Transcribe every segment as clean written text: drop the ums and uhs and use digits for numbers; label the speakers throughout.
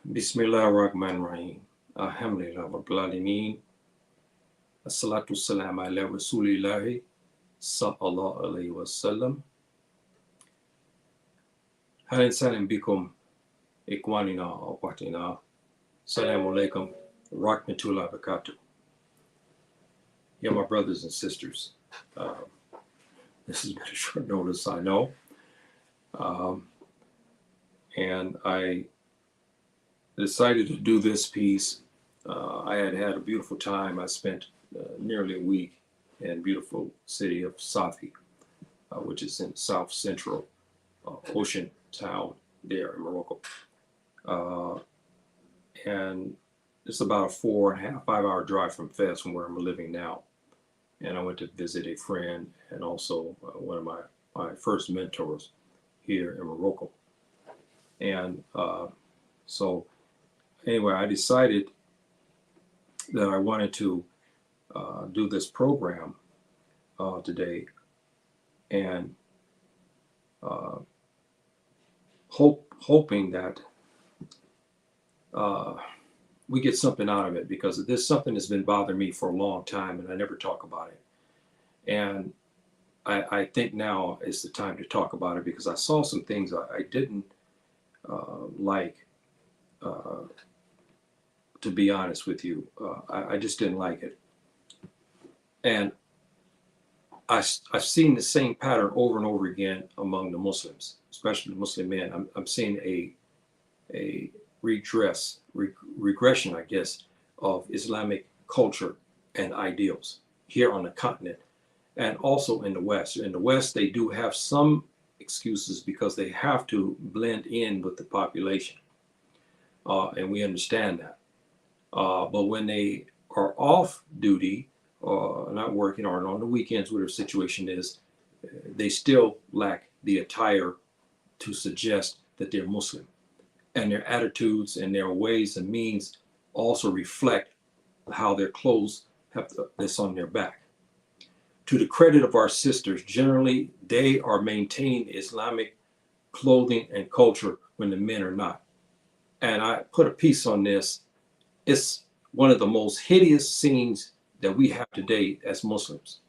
Speaker 1: Bismillahirrahmanirrahim. Alhamdulillah Rabbil Alameen. Assalatu salam ala Rasulillahi sallallahu alayhi wa sallam. Halin salam bikum ikwanina wa watina. Assalamu alaikum rahmatullahi wa barakatuh. Yeah, my brothers and sisters. This has been a short notice, I know. And I decided to do this piece. I had a beautiful time. I spent nearly a week in beautiful city of Safi, which is in South Central Ocean Town there in Morocco. And it's about a 4.5, 5 hour drive from Fez, from where I'm living now. And I went to visit a friend and also one of my first mentors here in Morocco. And so anyway, I decided that I wanted to do this program today, and hoping that we get something out of it, because this something has been bothering me for a long time and I never talk about it. And I think now is the time to talk about it, because I saw some things I didn't like. To be honest with you, I just didn't like it. And I've seen the same pattern over and over again among the Muslims, especially the Muslim men. I'm seeing a regression, I guess, of Islamic culture and ideals here on the continent, and also in the West. In the West, they do have some excuses because they have to blend in with the population, and we understand that. But when they are off duty, or not working, or on the weekends, whatever the situation is, they still lack the attire to suggest that they're Muslim. And their attitudes and their ways and means also reflect how their clothes have this on their back. To the credit of our sisters, generally, they are maintaining Islamic clothing and culture when the men are not. And I put a piece on this. It's one of the most hideous scenes that we have today as Muslims,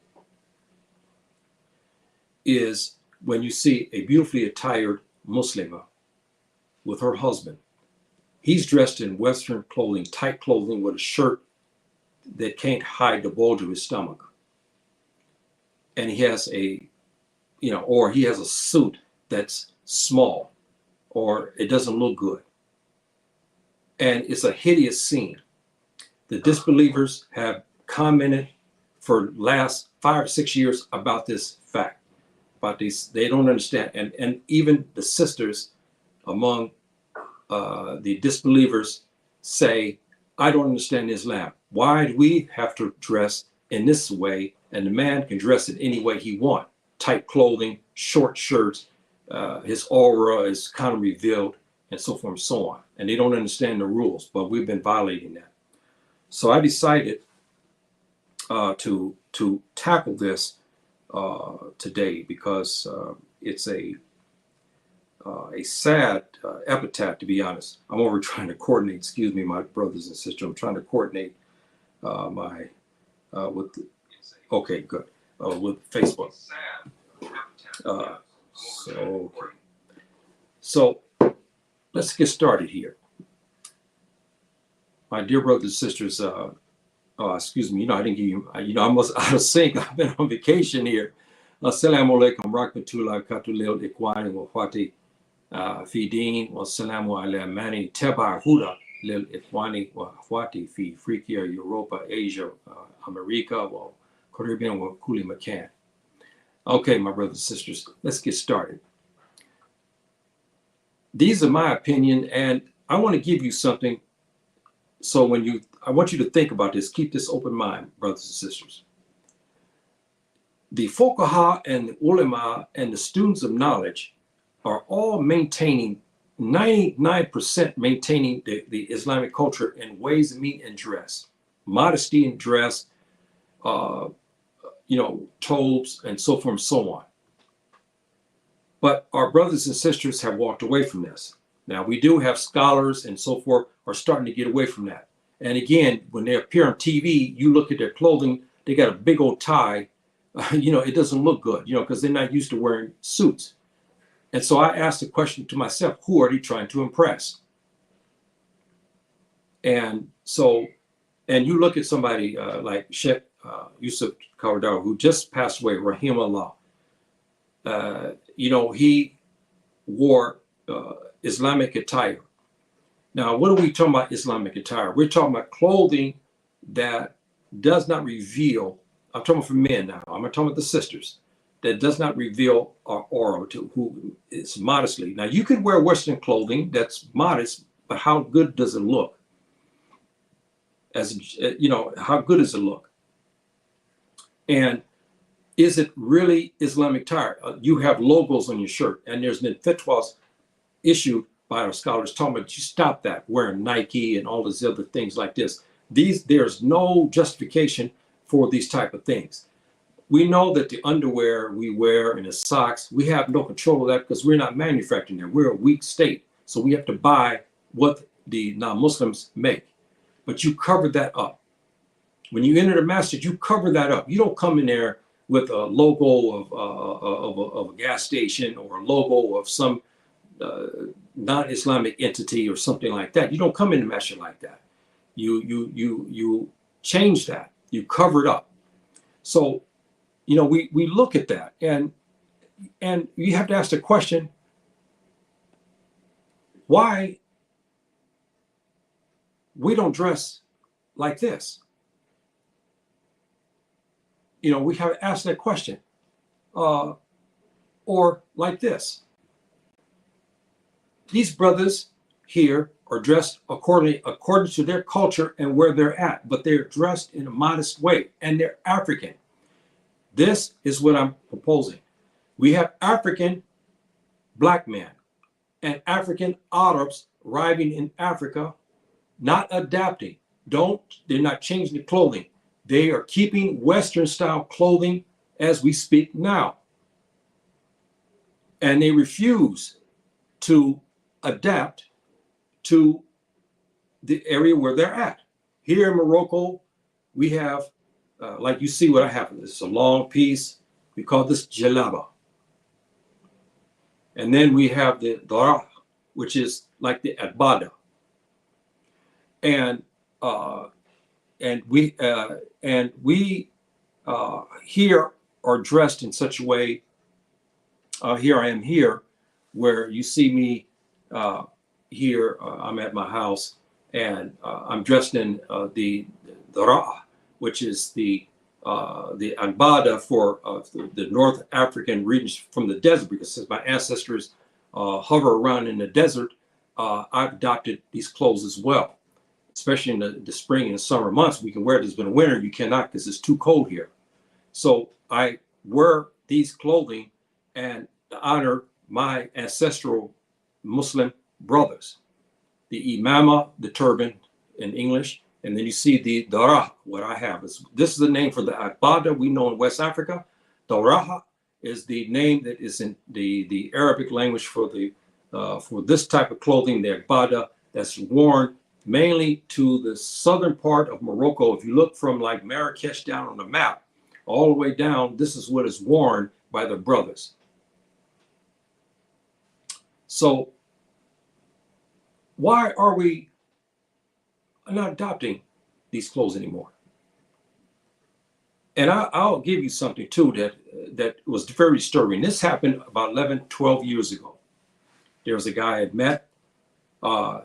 Speaker 1: is when you see a beautifully attired Muslima with her husband. He's dressed in Western clothing, tight clothing, with a shirt that can't hide the bulge of his stomach. And he has or he has a suit that's small, or it doesn't look good. And it's a hideous scene. The disbelievers have commented for last 5 or 6 years about this fact, about these. They don't understand. And even the sisters among the disbelievers say, I don't understand Islam. Why do we have to dress in this way, and the man can dress in any way he wants? Tight clothing, short shirts, his aura is kind of revealed, and so forth and so on. And they don't understand the rules, but we've been violating that. So I decided to tackle this today, because it's a sad epitaph, to be honest. I'm over trying to coordinate, excuse me, my brothers and sisters, I'm trying to coordinate with Facebook. So let's get started here. My dear brothers and sisters, excuse me, I didn't give you, I'm out of sync. I've been on vacation here. Assalamu alaikum rahmatullahi wa barakatuh ikwani wa khwati fi din wa assalamu ala mani taba huda lil ikwani wa khwati fi Africa, Europa, Asia, America, wa Caribbean wa kuli makan. Okay, my brothers and sisters, let's get started. These are my opinion, and I want to give you something. So I want you to think about this. Keep this open mind, brothers and sisters. The fuqaha and the ulama and the students of knowledge are all maintaining, 99% maintaining the Islamic culture in ways of meat and dress, modesty and dress, tobes, and so forth and so on. But our brothers and sisters have walked away from this. Now, we do have scholars and so forth are starting to get away from that. And again, when they appear on TV, you look at their clothing, they got a big old tie. It doesn't look good, because they're not used to wearing suits. And so I asked the question to myself, who are they trying to impress? And so, and you look at somebody like Sheikh Yusuf Kawardar, who just passed away, rahimahullah. He wore Islamic attire. Now, what are we talking about Islamic attire? We're talking about clothing that does not reveal, I'm talking for men now, I'm not talking about the sisters, that does not reveal our aura, to who is modestly. Now, you can wear Western clothing that's modest, but how good does it look? How good does it look? And is it really Islamic attire? You have logos on your shirt, and there's been fatwas issued by our scholars talking about you stop that, wearing Nike and all these other things like this. There's no justification for these type of things. We know that the underwear we wear and the socks, we have no control of that because we're not manufacturing them. We're a weak state. So we have to buy what the non-Muslims make. But you cover that up. When you enter the masjid, you cover that up. You don't come in there with a logo of a gas station or a logo of some non-Islamic entity or something like that. You don't come in the masjid like that. You change that. You cover it up. So, we look at that and you have to ask the question, why we don't dress like this? We have to ask that question. Or like this. These brothers here are dressed according to their culture and where they're at, but they're dressed in a modest way, and they're African. This is what I'm proposing. We have African black men and African Arabs arriving in Africa, not adapting. They're not changing the clothing. They are keeping Western style clothing as we speak now. And they refuse to adapt to the area where they're at. Here in Morocco, we have, like you see what I have. This is a long piece. We call this jalaba. And then we have the darah, which is like the abada. And we here are dressed in such a way. Here I am here, where you see me here. I'm at my house, and I'm dressed in the darah, which is the albada for the North African regions from the desert, because since my ancestors hover around in the desert, I've adopted these clothes as well. Especially in the spring and the summer months, we can wear it. There's been a winter, you cannot because it's too cold here. So I wear these clothing and to honor my ancestral Muslim brothers. The imama, the turban in English, and then you see the darah. What I have is, this is the name for the abada we know in West Africa. Darah is the name that is in the Arabic language for this type of clothing, the abada, that's worn mainly to the southern part of Morocco. If you look from like Marrakesh down on the map, all the way down, this is what is worn by the brothers. So why are we not adopting these clothes anymore? And I'll give you something too that was very disturbing. This happened about 11, 12 years ago. There was a guy I had met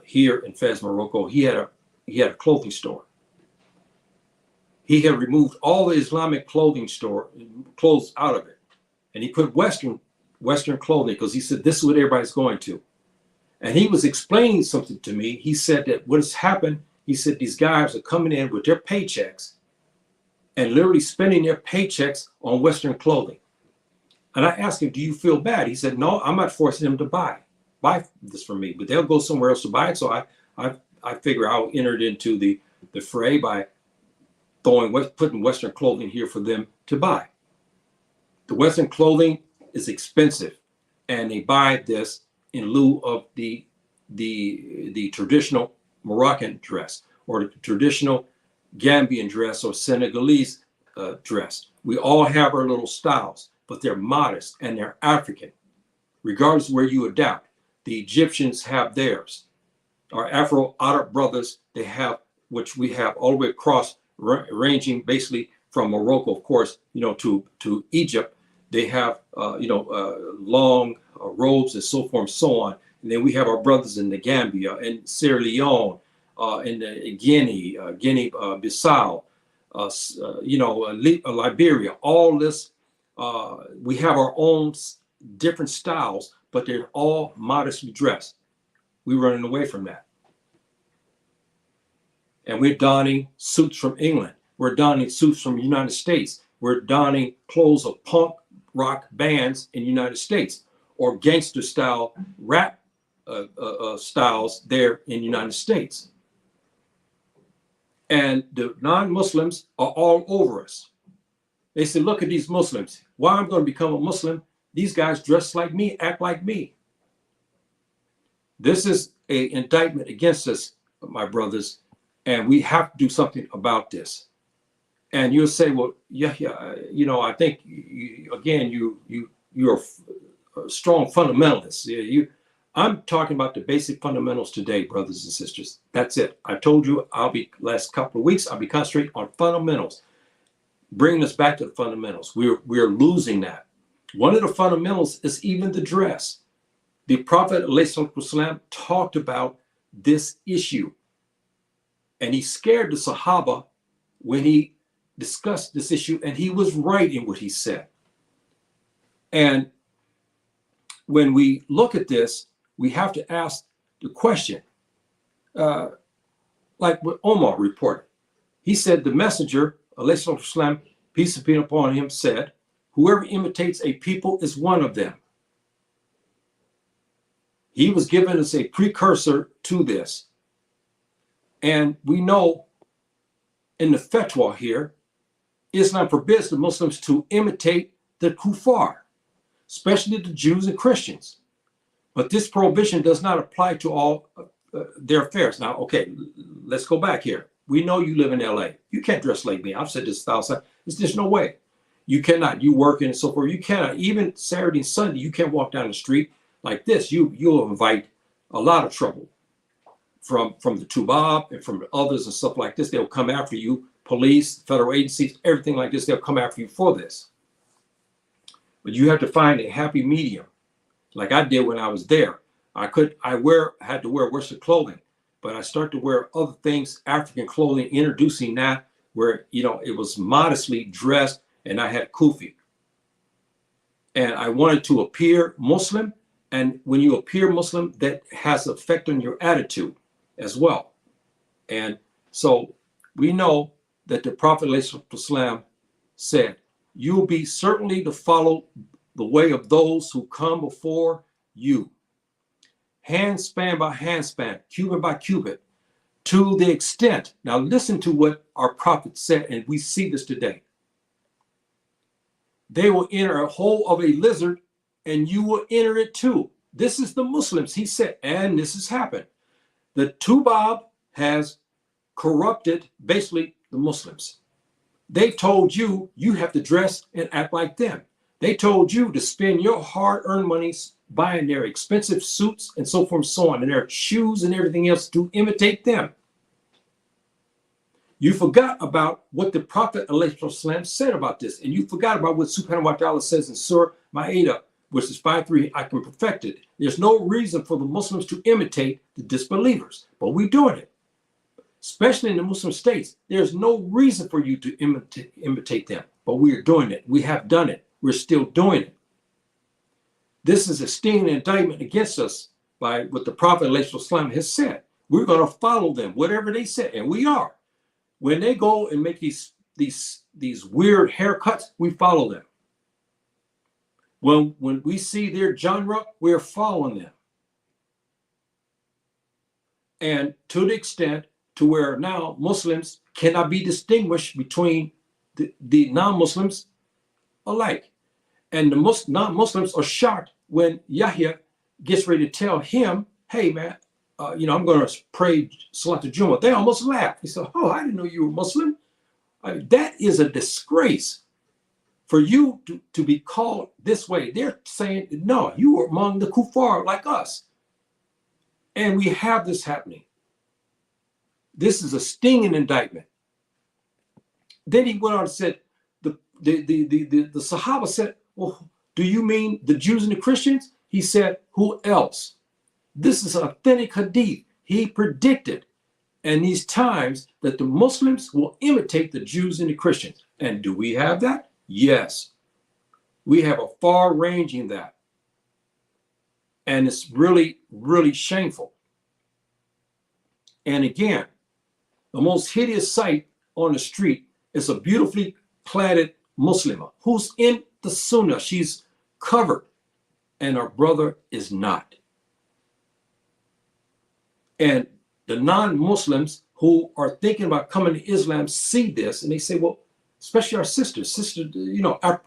Speaker 1: here in Fez, Morocco. He had a clothing store. He had removed all the Islamic clothes out of it, and he put Western clothing, because he said this is what everybody's going to. And he was explaining something to me. He said that what has happened, he said these guys are coming in with their paychecks and literally spending their paychecks on Western clothing. And I asked him, do you feel bad? He said, no, I'm not forcing them to buy this from me, but they'll go somewhere else to buy it. So I figure I'll enter it into the fray by putting Western clothing here for them to buy. The Western clothing is expensive, and they buy this in lieu of the the traditional Moroccan dress or the traditional Gambian dress or Senegalese dress. We all have our little styles, but they're modest and they're African, regardless of where you adapt. The Egyptians have theirs. Our Afro-Arab brothers, they have, which we have all the way across, ranging basically from Morocco, of course, to Egypt. They have, long robes and so forth and so on. And then we have our brothers in the Gambia and Sierra Leone, in Guinea-Bissau, Liberia. All this, we have our own different styles, but they're all modestly dressed. We're running away from that. And we're donning suits from England. We're donning suits from the United States. We're donning clothes of punk rock bands in the United States or gangster style rap styles there in the United States. And the non-Muslims are all over us. They say, look at these Muslims. Why I'm going to become a Muslim? These guys dress like me, act like me. This is an indictment against us, my brothers, and we have to do something about this. And you'll say, well, yeah, I think you're a strong fundamentalist. I'm talking about the basic fundamentals today, brothers and sisters. That's it. I told you last couple of weeks, I'll be concentrating on fundamentals, bringing us back to the fundamentals. We're losing that. One of the fundamentals is even the dress. The Prophet ﷺ talked about this issue, and he scared the Sahaba when he discussed this issue, and he was right in what he said. And when we look at this, we have to ask the question, like what Omar reported. He said the messenger, ﷺ, peace be upon him, said, whoever imitates a people is one of them. He was given as a precursor to this. And we know in the fatwa here, Islam forbids the Muslims to imitate the kuffar, especially the Jews and Christians. But this prohibition does not apply to all their affairs. Now, okay, let's go back here. We know you live in LA. You can't dress like me. I've said this 1,000 times. There's just no way. You cannot. You working and so forth. You cannot. Even Saturday and Sunday, you can't walk down the street like this. You'll invite a lot of trouble from the Tubab and from others and stuff like this. They'll come after you. Police, federal agencies, everything like this. They'll come after you for this. But you have to find a happy medium, like I did when I was there. I had to wear Western clothing, but I started to wear other things, African clothing, introducing that where it was modestly dressed, and I had kufi. And I wanted to appear Muslim, and when you appear Muslim, that has an effect on your attitude as well. And so we know that the Prophet ﷺ said, you'll be certainly to follow the way of those who come before you, handspan by handspan, cubit by cubit, to the extent. Now listen to what our prophet said, and we see this today. They will enter a hole of a lizard, and you will enter it too. This is the Muslims, he said, and this has happened. The Tubab has corrupted basically the Muslims. They told you have to dress and act like them. They told you to spend your hard-earned money buying their expensive suits and so forth and so on, and their shoes and everything else to imitate them. You forgot about what the Prophet ﷺ said about this, and you forgot about what Subhannah wa ta'ala says in Surah Ma'idah, which is 5:3, I can perfect it. There's no reason for the Muslims to imitate the disbelievers, but we're doing it. Especially in the Muslim states, there's no reason for you to imitate them, but we are doing it. We have done it. We're still doing it. This is a stinging indictment against us by what the Prophet ﷺ has said. We're going to follow them, whatever they say, and we are. When they go and make these weird haircuts, we follow them. When we see their genre, we're following them. And to the extent to where now Muslims cannot be distinguished between the non-Muslims alike. And the non-Muslims are shocked when Yahya gets ready to tell him, hey man, I'm going to pray Salat al-Jumu'ah. They almost laughed. He said, oh, I didn't know you were Muslim. That is a disgrace for you to be called this way. They're saying, no, you are among the kuffar like us. And we have this happening. This is a stinging indictment. Then he went on and said, the Sahaba said, well, do you mean the Jews and the Christians? He said, who else? This is an authentic hadith. He predicted in these times that the Muslims will imitate the Jews and the Christians. And do we have that? Yes. We have a far-ranging that. And it's really, really shameful. And again, the most hideous sight on the street is a beautifully clad Muslimah who's in the Sunnah. She's covered, and her brother is not. And the non-Muslims who are thinking about coming to Islam see this, and they say, well, especially our sisters,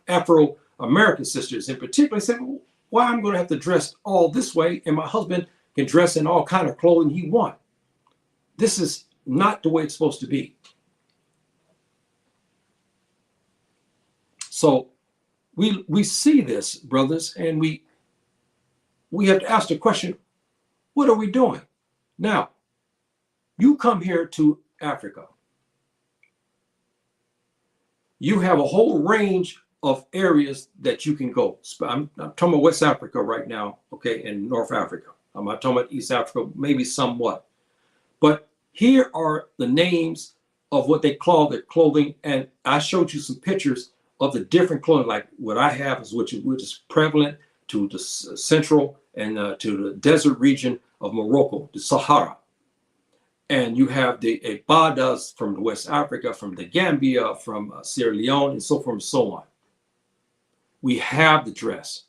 Speaker 1: Afro-American sisters in particular, say, well, why I'm going to have to dress all this way, and my husband can dress in all kind of clothing he wants. This is not the way it's supposed to be. So we see this, brothers, and we have to ask the question, what are we doing? Now, you come here to Africa. You have a whole range of areas that you can go. I'm talking about West Africa right now, okay, and North Africa. I'm not talking about East Africa, maybe somewhat. But here are the names of what they call their clothing, and I showed you some pictures of the different clothing, like what I have is which is prevalent to the central and to the desert region of Morocco, the Sahara. And you have the Ibadas from West Africa, from the Gambia, from Sierra Leone, and so forth and so on. We have the dress.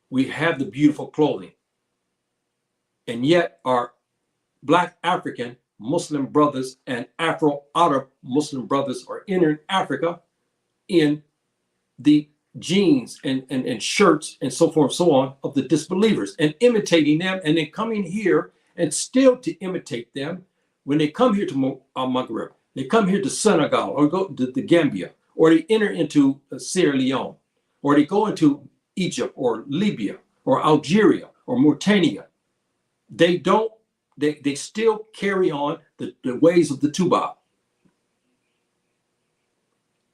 Speaker 1: We have the beautiful clothing. And yet our Black African Muslim brothers and Afro-Arab Muslim brothers are entering Africa in the jeans and shirts and so forth and so on of the disbelievers and imitating them, and then coming here and still to imitate them when they come here to Maghreb, they come here to Senegal or go to the Gambia, or they enter into Sierra Leone, or they go into Egypt or Libya or Algeria or Mauritania. They still carry on the ways of the Tuba.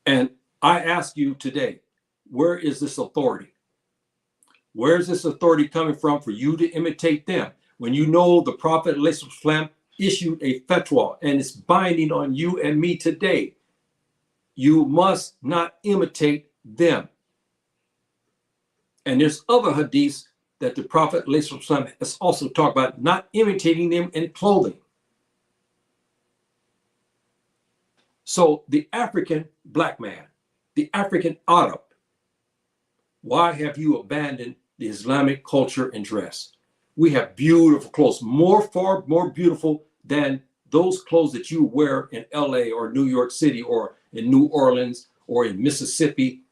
Speaker 1: And I ask you today, where is this authority? Where is this authority coming from for you to imitate them? When you know the Prophet ﷺ issued a fatwa and it's binding on you and me today, you must not imitate them. And there's other hadiths that the Prophet ﷺ has also talked about not imitating them in clothing. So the African black man, the African Arab, why have you abandoned the Islamic culture and dress? We have beautiful clothes, far more beautiful than those clothes that you wear in LA or New York City or in New Orleans or in Mississippi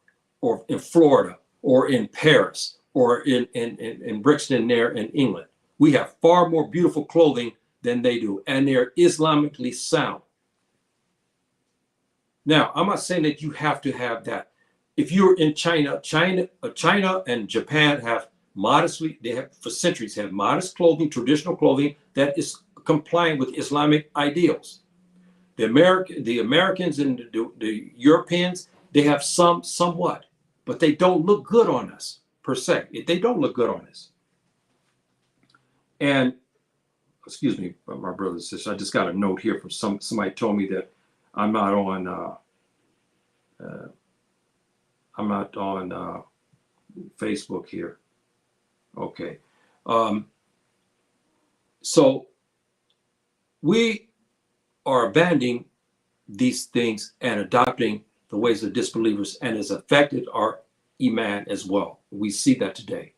Speaker 1: or in Florida or in Paris or in Brixton there in England. We have far more beautiful clothing than they do, and they're Islamically sound. Now, I'm not saying that you have to have that. If you're in China and Japan have they have for centuries have modest clothing, traditional clothing that is compliant with Islamic ideals. The Americans and the Europeans, they have somewhat, but they don't look good on us per se. They don't look good on us. And excuse me, my brothers and sisters, I just got a note here from somebody told me that I'm not on Facebook here. Okay. So we are abandoning these things and adopting the ways of disbelievers, and has affected our iman as well. We see that today.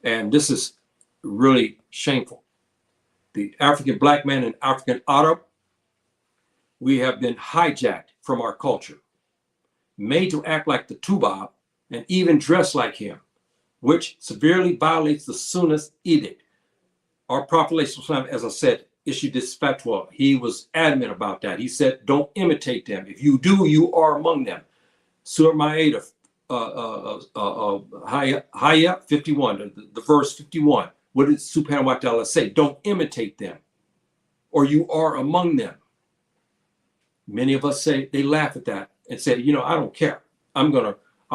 Speaker 1: And this is really shameful. The African black man and African Arab, we have been hijacked from our culture, made to act like the Tuba and even dress like him, which severely violates the Sunnah's edict. Our Prophet, as I said, issued this fatwa. He was adamant about that. He said, don't imitate them. If you do, you are among them. Surah Ma'idah, Hayya 51, the verse 51. What did Subhannah wa ta'ala say? Don't imitate them, or you are among them. Many of us say, they laugh at that and say, you know, I don't care. I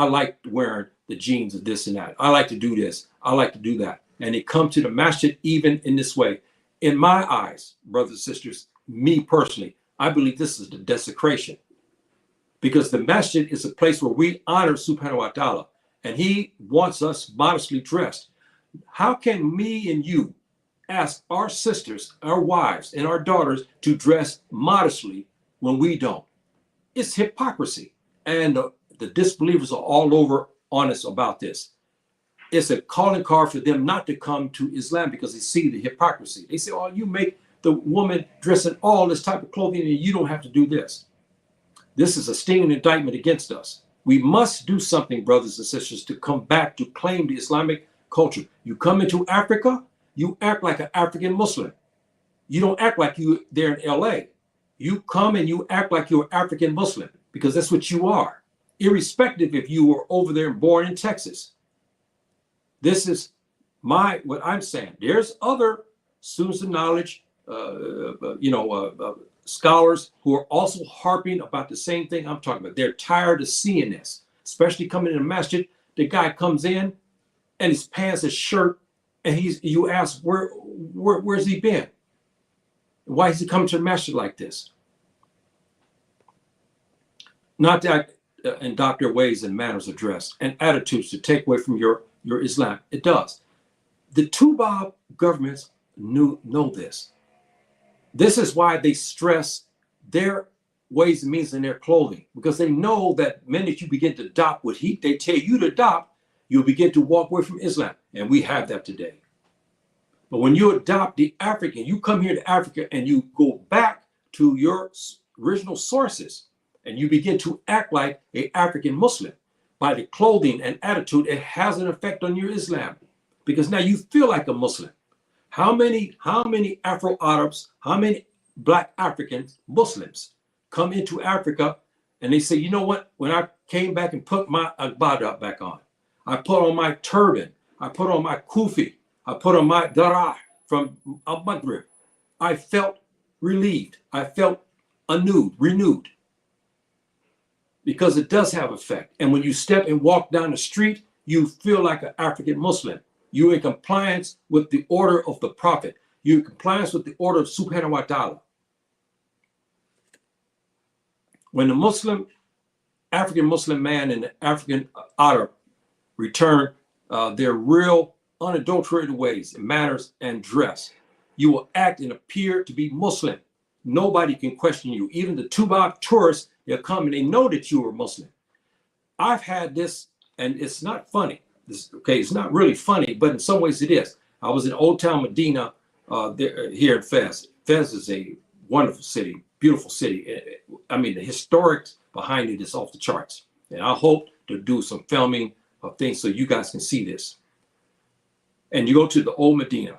Speaker 1: like wearing the jeans of this and that. I like to do this. I like to do that. And they come to the masjid even in this way. In my eyes, brothers and sisters, me personally, I believe this is the desecration. Because the masjid is a place where we honor Subhanahu wa ta'ala. And he wants us modestly dressed. How can me and you ask our sisters, our wives, and our daughters to dress modestly when we don't? It's hypocrisy. And the disbelievers are all over on us about this. It's a calling card for them not to come to Islam because they see the hypocrisy. They say, oh, you make the woman dress in all this type of clothing and you don't have to do this. This is a stinging indictment against us. We must do something, brothers and sisters, to come back to claim the Islamic culture. You come into Africa, you act like an African Muslim. You don't act like you there in LA. You come and you act like you're African Muslim because that's what you are, irrespective if you were over there and born in Texas. This is what I'm saying. There's other students of knowledge, scholars who are also harping about the same thing I'm talking about. They're tired of seeing this, especially coming in the masjid. The guy comes in and his pants, his shirt, and you ask, where's he been? Why is he coming to the masjid like this? Not that indoctrinate ways and manners of dress and attitudes to take away from your Islam. It does. The two Bob governments know this. This is why they stress their ways and means in their clothing, because they know that the minute you begin to adopt what they tell you to adopt, you'll begin to walk away from Islam. And we have that today. But when you adopt the African, you come here to Africa and you go back to your original sources and you begin to act like an African Muslim. By the clothing and attitude, it has an effect on your Islam because now you feel like a Muslim. How many Afro-Arabs, how many Black African Muslims come into Africa and they say, you know what? When I came back and put my agbada back on, I put on my turban, I put on my kufi, I put on my darah from Al-Maghrib, I felt relieved. I felt renewed. Because it does have effect. And when you step and walk down the street, you feel like an African Muslim. You're in compliance with the order of the Prophet. You're in compliance with the order of Subhanahu wa ta'ala. When the African Muslim man and the African Arab return their real unadulterated ways and manners and dress, you will act and appear to be Muslim. Nobody can question you. Even the Tubab tourists, they'll come and they know that you are Muslim. I've had this, and it's not funny. It's not really funny, but in some ways it is. I was in Old Town Medina here in Fez. Fez is a wonderful city, beautiful city. I mean, the historics behind it is off the charts. And I hope to do some filming of things so you guys can see this. And you go to the old Medina.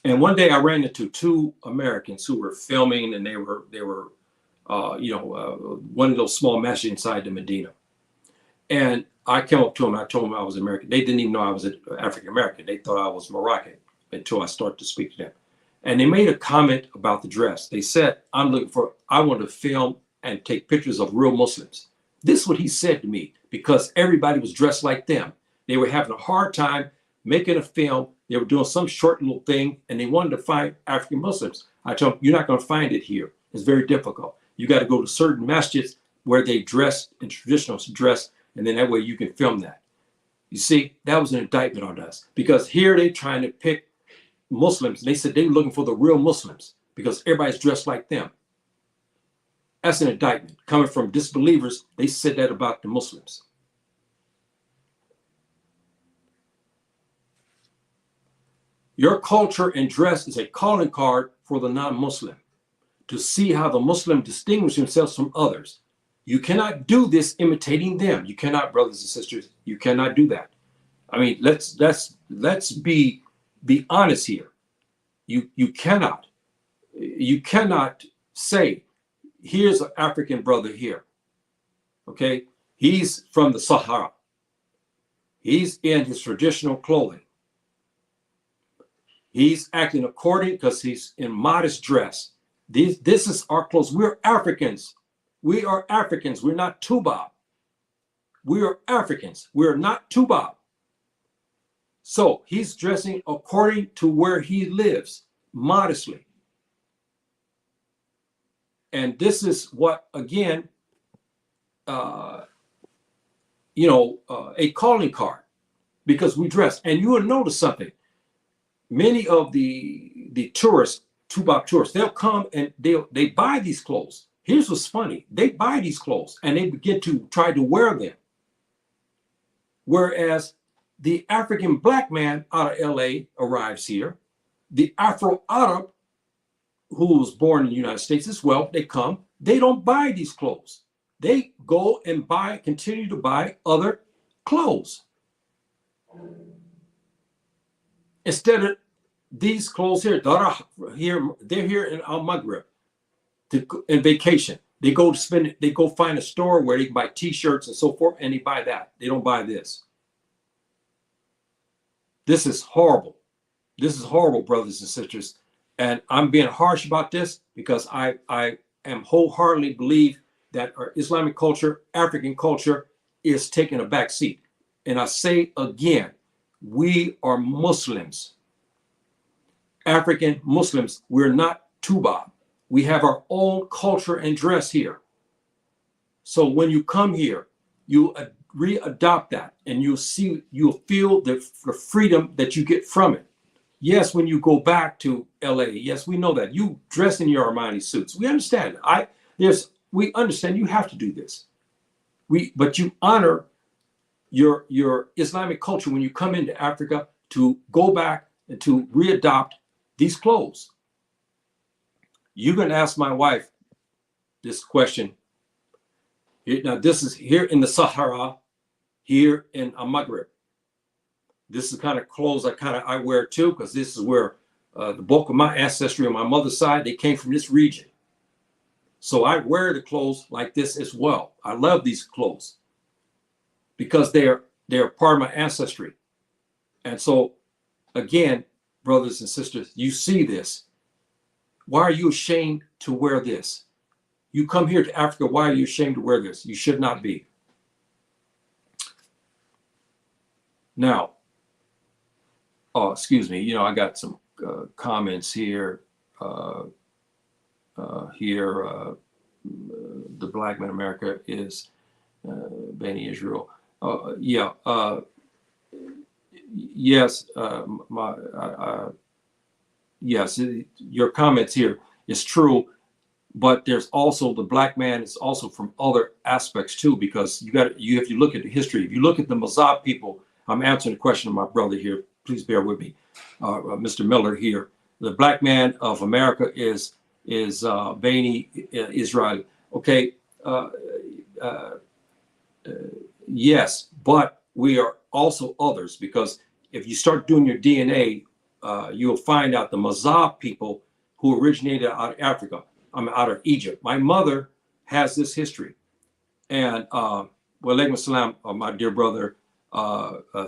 Speaker 1: And one day I ran into two Americans who were filming, and they were one of those small masjids inside the Medina. And I came up to them and I told them I was American. They didn't even know I was African American. They thought I was Moroccan until I started to speak to them. And they made a comment about the dress. They said, I want to film and take pictures of real Muslims. This is what he said to me, because everybody was dressed like them. They were having a hard time making a film. They were doing some short little thing and they wanted to find African Muslims. I told them, you're not going to find it here. It's very difficult. You got to go to certain masjids where they dress in traditional dress, and then that way you can film that. You see, that was an indictment on us, because here they're trying to pick Muslims. They said they were looking for the real Muslims because everybody's dressed like them. That's an indictment coming from disbelievers. They said that about the Muslims. Your culture and dress is a calling card for the non-Muslim to see how the Muslim distinguish themselves from others. You cannot do this imitating them. You cannot, brothers and sisters. You cannot do that. I mean, let's be honest here. You cannot say, here's an African brother here. Okay, he's from the Sahara. He's in his traditional clothing. He's acting according because he's in modest dress. This is our clothes. We're Africans. We are Africans. We're not Tubab. We are Africans. We're not Tubab. So he's dressing according to where he lives, modestly. And this is what, again, a calling card, because we dress. And you will notice something. Many of the tourists, Tubab tourists, they'll come and they buy these clothes. Here's what's funny. They buy these clothes and they begin to try to wear them. Whereas the African black man out of LA arrives here. The Afro-Arab, who was born in the United States as well, they come. They don't buy these clothes. They go and continue to buy other clothes. Instead of these clothes here, they're here in Al Maghrib in vacation. They go find a store where they can buy t-shirts and so forth, and they buy that. They don't buy this. This is horrible. This is horrible, brothers and sisters. And I'm being harsh about this because I am wholeheartedly believe that our Islamic culture, African culture, is taking a back seat. And I say again, we are Muslims. African Muslims, we're not Tubab. We have our own culture and dress here. So when you come here, you re-adopt that, and you'll feel the freedom that you get from it. Yes, when you go back to LA, yes, we know that you dress in your Armani suits. We understand. We understand you have to do this. But you honor your Islamic culture when you come into Africa to go back and to re-adopt these clothes. You're going to ask my wife this question. Now, this is here in the Sahara, here in Al Maghrib. This is the kind of clothes I wear too, because this is where the bulk of my ancestry on my mother's side, they came from this region. So I wear the clothes like this as well. I love these clothes because they're part of my ancestry. And so, again, brothers and sisters, you see this. Why are you ashamed to wear this? You come here to Africa, why are you ashamed to wear this? You should not be. Now, excuse me, I got some comments here. The black man in America is Bani Israel. Yes, yes, your comments here is true, but there's also the black man is also from other aspects too, because if you look at the history, if you look at the Mazab people, I'm answering the question of my brother here. Please bear with me, Mr. Miller here. The black man of America is Bani Israel. Okay, yes, but we are also others, because if you start doing your DNA, you'll find out the Mazab people who originated out of Africa, out of Egypt. My mother has this history. And wa alaikum salam, my dear brother,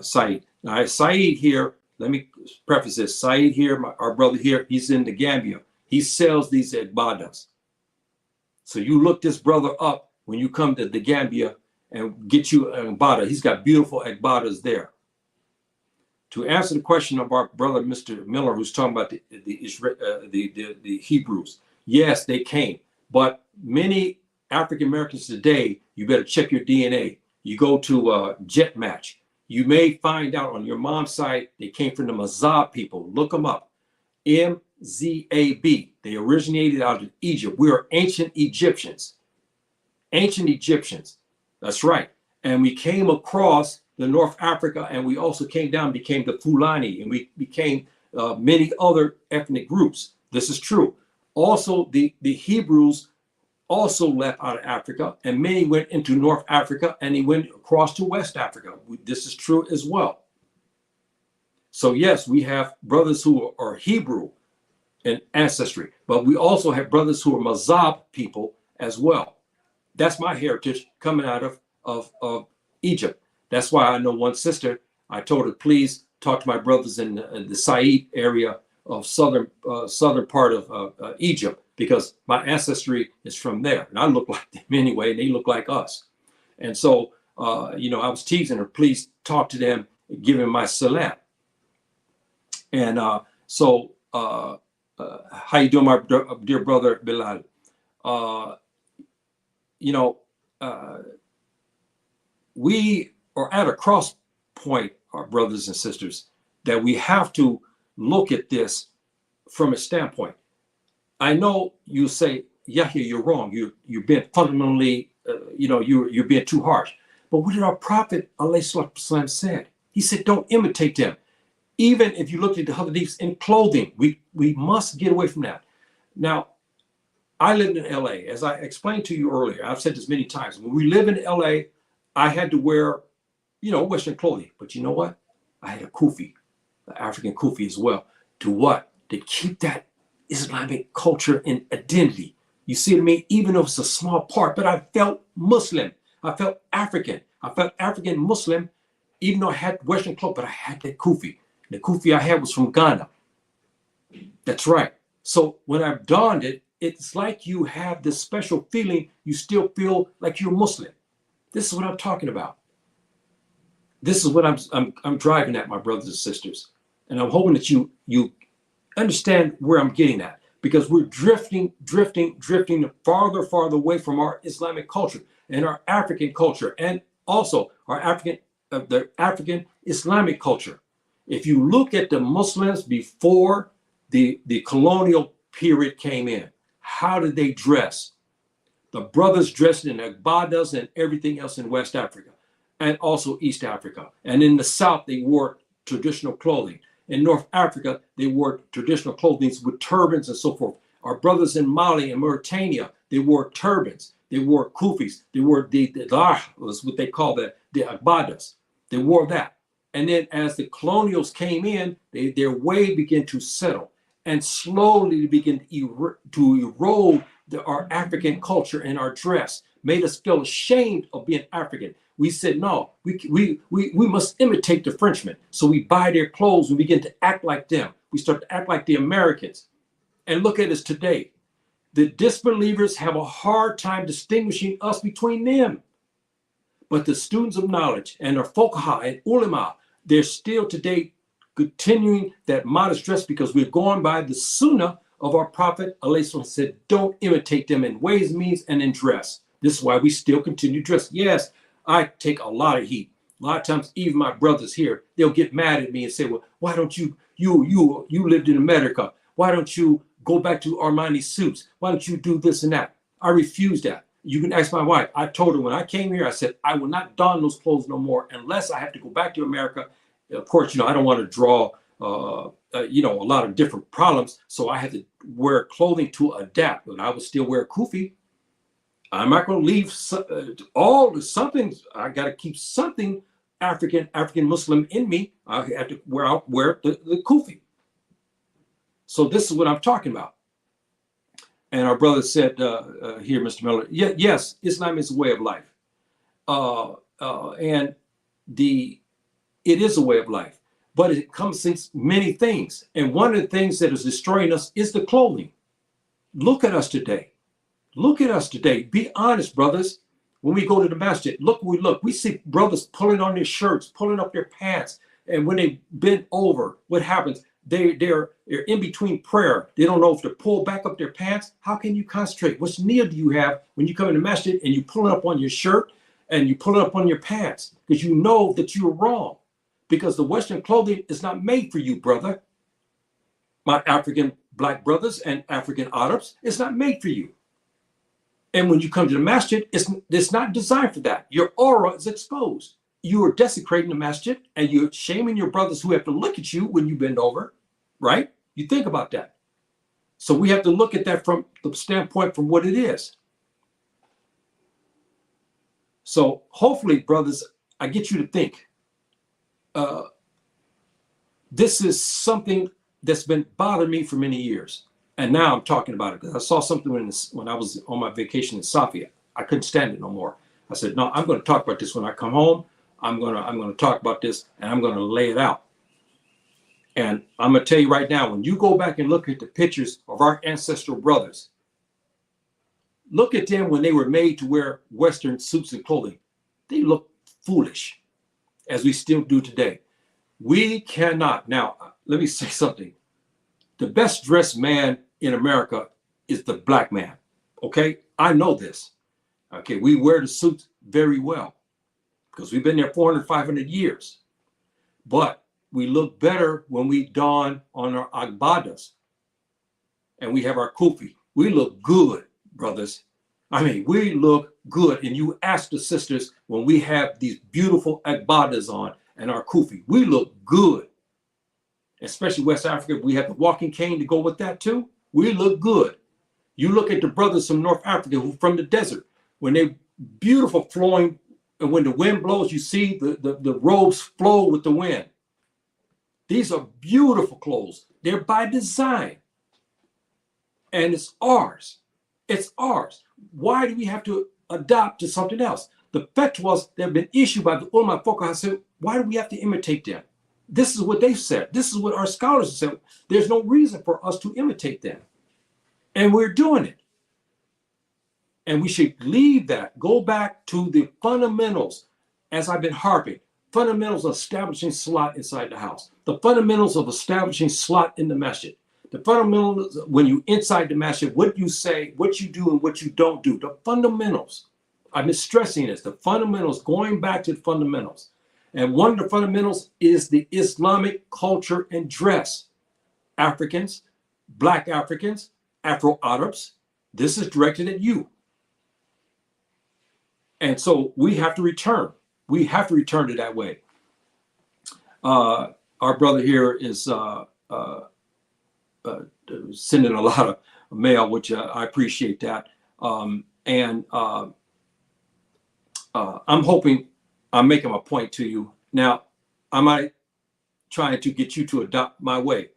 Speaker 1: Saeed. Now, Saeed here, let me preface this. Saeed here, our brother here, he's in the Gambia. He sells these egbadas. So you look this brother up when you come to the Gambia and get you an egbada. He's got beautiful egbadas there. To answer the question of our brother, Mr. Miller, who's talking about the Hebrews, yes, they came. But many African Americans today, you better check your DNA. You go to Jet Match. You may find out on your mom's side, they came from the Mazab people. Look them up. MZAB. They originated out of Egypt. We are ancient Egyptians. Ancient Egyptians. That's right. And we came across the North Africa, and we also came down and became the Fulani, and we became many other ethnic groups. This is true. Also, the Hebrews also left out of Africa, and many went into North Africa, and they went across to West Africa. This is true as well. So yes, we have brothers who are Hebrew, in ancestry. But we also have brothers who are Mazab people as well. That's my heritage coming out of Egypt. That's why I know one sister, I told her, please talk to my brothers in the Said area of southern part of Egypt, because my ancestry is from there. And I look like them anyway, and they look like us. And so, I was teasing her, please talk to them, give them my salam. And how you doing, my dear brother Bilal? We are at a cross point, our brothers and sisters, that we have to look at this from a standpoint. I know you say, Yahya, you're wrong. You're being fundamentally, you're being too harsh. But what did our Prophet ﷺ said? He said, don't imitate them. Even if you look at the hadiths in clothing, we must get away from that. Now, I lived in LA. As I explained to you earlier, I've said this many times. When we live in LA, I had to wear, Western clothing. But you know what? I had a kufi, the African kufi as well. To what? To keep that Islamic culture and identity. You see what I mean? Even though it's a small part, but I felt Muslim. I felt African. I felt African Muslim, even though I had Western clothes, but I had that kufi. The kufi I had was from Ghana. That's right. So when I've donned it, it's like you have this special feeling. You still feel like you're Muslim. This is what I'm talking about. This is what I'm driving at, my brothers and sisters. And I'm hoping that you understand where I'm getting at, because we're drifting farther away from our Islamic culture and our African culture, and also our the African Islamic culture. If you look at the Muslims before the colonial period came in, how did they dress? The brothers dressed in agbadas and everything else in West Africa, and also East Africa. And in the South, they wore traditional clothing. In North Africa, they wore traditional clothing with turbans and so forth. Our brothers in Mali and Mauritania, they wore turbans. They wore kufis. They wore the was what they call the agbadas. They wore that. And then as the colonials came in, their way began to settle, and slowly begin to erode our African culture and our dress, made us feel ashamed of being African. We said, no, we must imitate the Frenchmen. So we buy their clothes and begin to act like them. We start to act like the Americans. And look at us today. The disbelievers have a hard time distinguishing us between them. But the students of knowledge and our fuqaha and ulama, they're still today continuing that modest dress, because we're going by the sunnah of our Prophet said, don't imitate them in ways, means, and in dress. This is why we still continue to dress. Yes, I take a lot of heat. A lot of times, even my brothers here, they'll get mad at me and say, well, why don't you lived in America. Why don't you go back to Armani suits? Why don't you do this and that? I refuse that. You can ask my wife. I told her when I came here, I said, I will not don those clothes no more unless I have to go back to America. Of course, I don't want to draw, a lot of different problems. So I had to wear clothing to adapt, but I would still wear kufi. I'm not going to leave something. I got to keep something African Muslim in me. I have to wear the kufi. So this is what I'm talking about. And our brother said here, Mr. Miller, yes, Islam is a way of life. And it is a way of life, but it comes in many things. And one of the things that is destroying us is the clothing. Look at us today. Look at us today. Be honest, brothers. When we go to the masjid, we see brothers pulling on their shirts, pulling up their pants. And when they bend over, what happens? They're in between prayer. They don't know if to pull back up their pants. How can you concentrate? What niyyah do you have when you come in the masjid and you pull it up on your shirt and you pull it up on your pants? Because you know that you're wrong. Because the Western clothing is not made for you, brother. My African black brothers and African Arabs, it's not made for you. And when you come to the masjid, it's not designed for that. Your aura is exposed. You are desecrating the masjid, and you're shaming your brothers who have to look at you when you bend over, right? You think about that. So we have to look at that from the standpoint from what it is. So hopefully, brothers, I get you to think. This is something that's been bothering me for many years. And now I'm talking about it because I saw something when I was on my vacation in Sofia. I couldn't stand it no more. I said, no, I'm going to talk about this when I come home. I'm going to talk about this, and I'm going to lay it out. And I'm going to tell you right now, when you go back and look at the pictures of our ancestral brothers, look at them when they were made to wear Western suits and clothing. They look foolish, as we still do today. We cannot. Now, let me say something. The best dressed man in America is the black man. Okay? I know this. Okay? We wear the suits very well because we've been there 400, 500 years. But we look better when we don on our agbadas and we have our kufi. We look good, brothers. I mean, we look good. And you ask the sisters when we have these beautiful agbadas on and our kufi, we look good. Especially West Africa, we have the walking cane to go with that too. We look good. You look at the brothers from North Africa who from the desert, when they beautiful flowing, and when the wind blows, you see the robes flow with the wind. These are beautiful clothes. They're by design. And it's ours. It's ours. Why do we have to adopt to something else? The fatwas that have been issued by the ulama fuqaha said, why do we have to imitate them? This is what they've said. This is what our scholars have said. There's no reason for us to imitate them. And we're doing it. And we should leave that, go back to the fundamentals, as I've been harping, fundamentals of establishing salat inside the house, the fundamentals of establishing salat in the masjid, the fundamentals when you inside the masjid, what you say, what you do, and what you don't do, the fundamentals. I've been stressing this, the fundamentals, going back to the fundamentals. And one of the fundamentals is the Islamic culture and dress. Africans, Black Africans, Afro-Arabs, this is directed at you. And so we have to return. We have to return to that way. Our brother here is sending a lot of mail, which I appreciate that. I'm hoping I'm making a point to you. Now, am I trying to get you to adopt my way?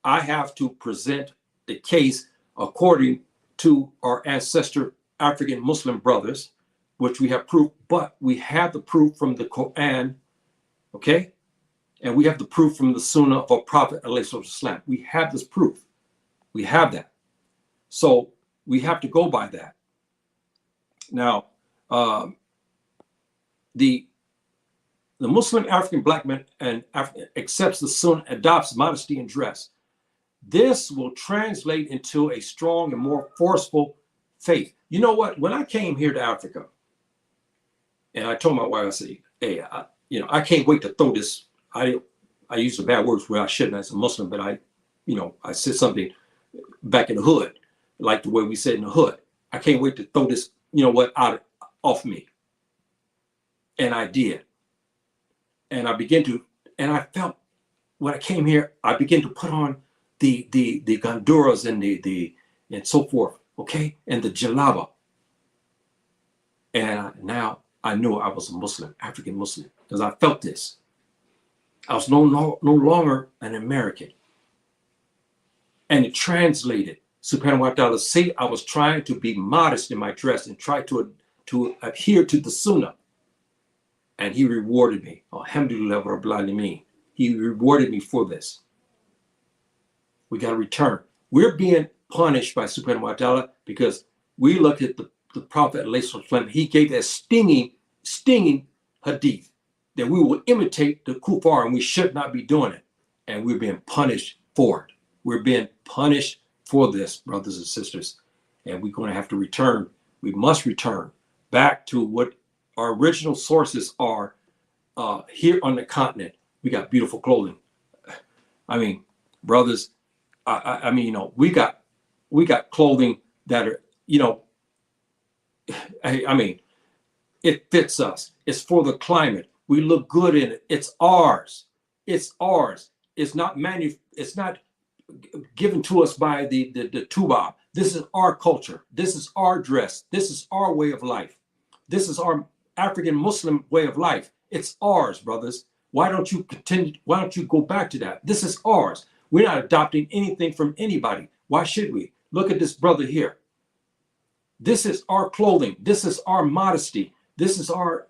Speaker 1: I have to present the case according to our ancestor African Muslim brothers, which we have proof, but we have the proof from the Quran, okay? And we have the proof from the Sunnah of our Prophet, ﷺ. We have this proof. We have that. So we have to go by that. Now, the Muslim African black man and accepts the Sunnah, adopts modesty and dress. This will translate into a strong and more forceful faith. You know what? When I came here to Africa, and I told my wife, I said, hey, I can't wait to throw this. I use the bad words where I shouldn't as a Muslim, but I said something back in the hood, like the way we said in the hood. I can't wait to throw this, off me. And I did. And I felt when I came here, I began to put on the ganduras and and so forth, okay? And the jalaba. And now I knew I was a Muslim, African Muslim, because I felt this. I was no longer an American. And it translated. Subhanahu wa ta'ala say I was trying to be modest in my dress and try to adhere to the Sunnah. And he rewarded me. Alhamdulillah Rabbil Alameen. He rewarded me for this. We got to return. We're being punished by Subhanahu wa ta'ala because we look at the Prophet, he gave that stinging hadith that we will imitate the kuffar and we should not be doing it. And we're being punished for it. We're being punished for this, brothers and sisters. And we're going to have to return. We must return back to what our original sources are here on the continent. We got beautiful clothing. I mean, brothers, we got clothing that are, it fits us. It's for the climate. We look good in it. It's ours. It's ours. It's not given to us by the Tubab. This is our culture. This is our dress. This is our way of life. This is our African Muslim way of life. It's ours, brothers. Why don't you go back to that? This is ours. We're not adopting anything from anybody. Why should we? Look at this brother here. This is our clothing. This is our modesty. This is our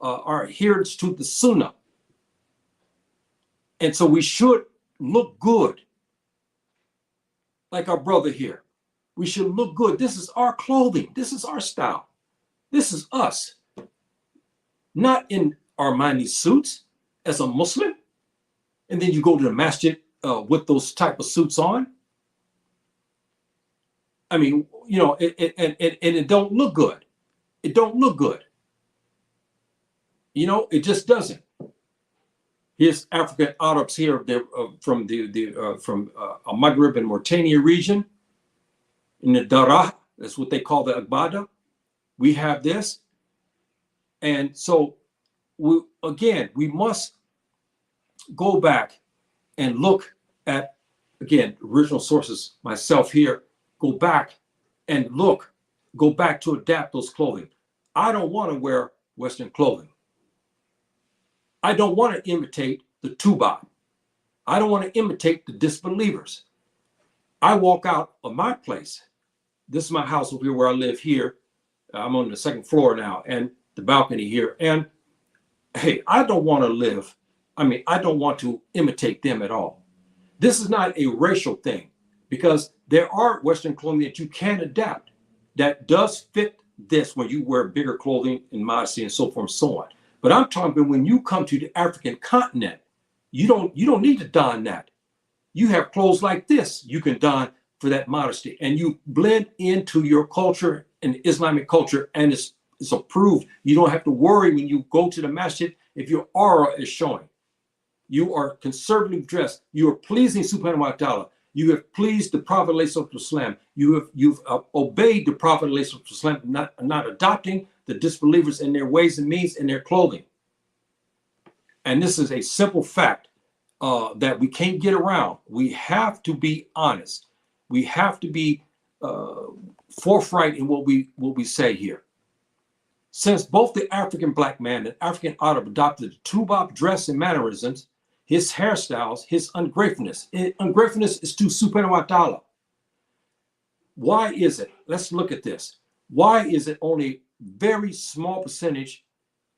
Speaker 1: adherence to the Sunnah. And so we should look good, like our brother here. We should look good. This is our clothing. This is our style. This is us. Not in Armani suits as a Muslim. And then you go to the masjid with those type of suits on. I mean, you know, and it don't look good. It don't look good. You know, it just doesn't. Here's African Arabs here. They're from Maghreb and Mauritania region. In the Darah, that's what they call the Agbada. We have this. And so, we must go back and look at, again, original sources, myself here, go back and look, go back to adapt those clothing. I don't want to wear Western clothing. I don't want to imitate the Tuba. I don't want to imitate the disbelievers. I walk out of my place. This is my house over here where I live here. I'm on the second floor now and the balcony here. And hey, I don't want to live. I don't want to imitate them at all. This is not a racial thing because there are Western clothing that you can adapt that does fit this when you wear bigger clothing and modesty and so forth and so on. But I'm talking about when you come to the African continent, you don't need to don that. You have clothes like this you can don for that modesty, and you blend into your culture and Islamic culture, and it's approved. You don't have to worry when you go to the masjid if your aura is showing. You are conservatively dressed. You are pleasing Subhannah wa ta'ala. You have pleased the Prophet ﷺ. You've obeyed the Prophet ﷺ, not adopting the disbelievers in their ways and means and their clothing. And this is a simple fact that we can't get around. We have to be honest. We have to be forthright in what we say here. Since both the African black man and African Arab adopted the Tubab dress and mannerisms, his hairstyles, his ungratefulness. Ungratefulness is to Subhanahu wa ta'ala. Why is it? Let's look at this. Why is it only very small percentage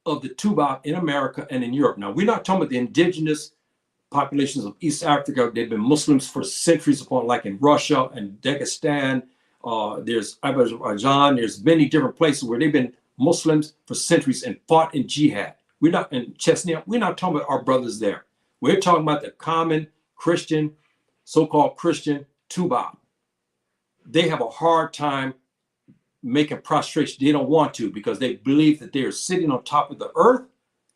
Speaker 1: of the Tubab in America and in Europe? Now, we're not talking about the indigenous populations of East Africa. They've been Muslims for centuries upon, like in Russia and Dagestan. There's Azerbaijan. There's many different places where they've been Muslims for centuries and fought in jihad. We're not in Chechnya. We're not talking about our brothers there. We're talking about the common Christian, so-called Christian Tubab. They have a hard time making prostration. They don't want to because they believe that they are sitting on top of the earth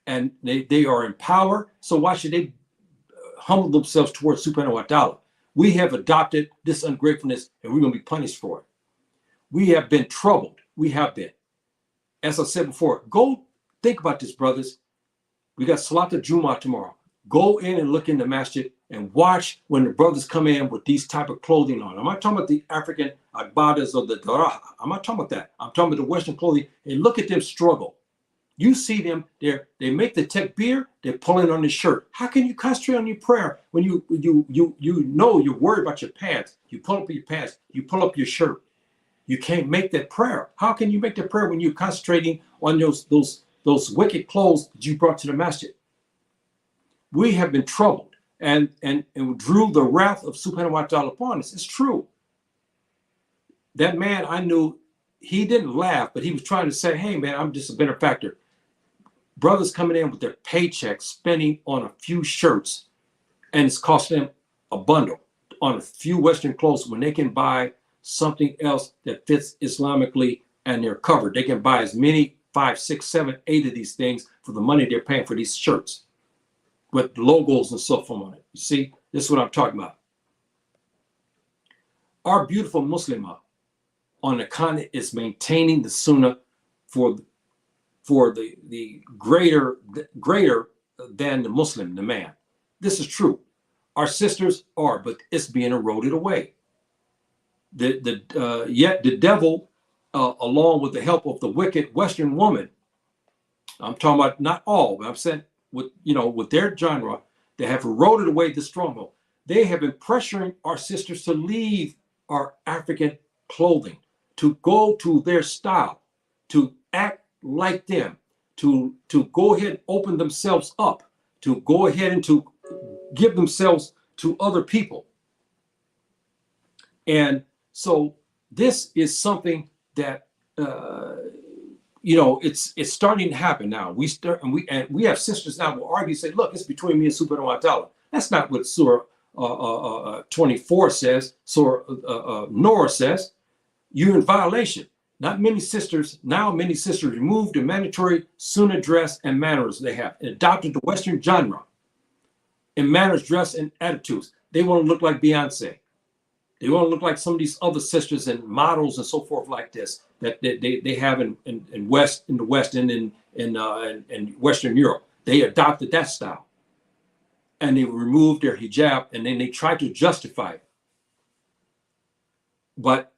Speaker 1: and they are in power. So why should they humble themselves towards Subhanahu wa ta'ala? We have adopted this ungratefulness and we're going to be punished for it. We have been troubled. We have been. As I said before, go think about this, brothers. We got Salat al-Jumu'ah tomorrow. Go in and look in the masjid and watch when the brothers come in with these type of clothing on. I'm not talking about the African Agbadas or the Darah. I'm not talking about that. I'm talking about the Western clothing. And look at them struggle. You see them, they make the takbir, they're pulling on the shirt. How can you concentrate on your prayer when you know you're worried about your pants? You pull up your pants, you pull up your shirt. You can't make that prayer. How can you make that prayer when you're concentrating on those wicked clothes that you brought to the masjid? We have been troubled and drew the wrath of Subhanahu wa ta'ala upon us. It's true. That man, I knew, he didn't laugh, but he was trying to say, hey, man, I'm just a benefactor. Brothers coming in with their paychecks, spending on a few shirts, and it's costing them a bundle on a few Western clothes when they can buy something else that fits Islamically and they're covered. They can buy as many 5, 6, 7, 8 of these things for the money they're paying for these shirts with logos and so forth on it. You see, this is what I'm talking about. Our beautiful Muslimah on the continent is maintaining the Sunnah for the greater than the Muslim, the man. This is true. Our sisters are, but it's being eroded away. Yet the devil, along with the help of the wicked Western woman, I'm talking about not all, but I'm saying with their genre, they have eroded away the stronghold. They have been pressuring our sisters to leave our African clothing, to go to their style, to act like them, to go ahead and open themselves up, to go ahead and to give themselves to other people. And so this is something that it's starting to happen now. We have sisters now who argue, say, look, it's between me and Subhannah. That's not what Surah 24 says. Surah Noah says. You're in violation. Many sisters removed the mandatory sunnah dress and manners they have, and adopted the Western genre in manners, dress, and attitudes. They want to look like Beyonce. They want to look like some of these other sisters and models and so forth like this that they have in the West and in Western Europe. They adopted that style, and they removed their hijab, and then they tried to justify it. But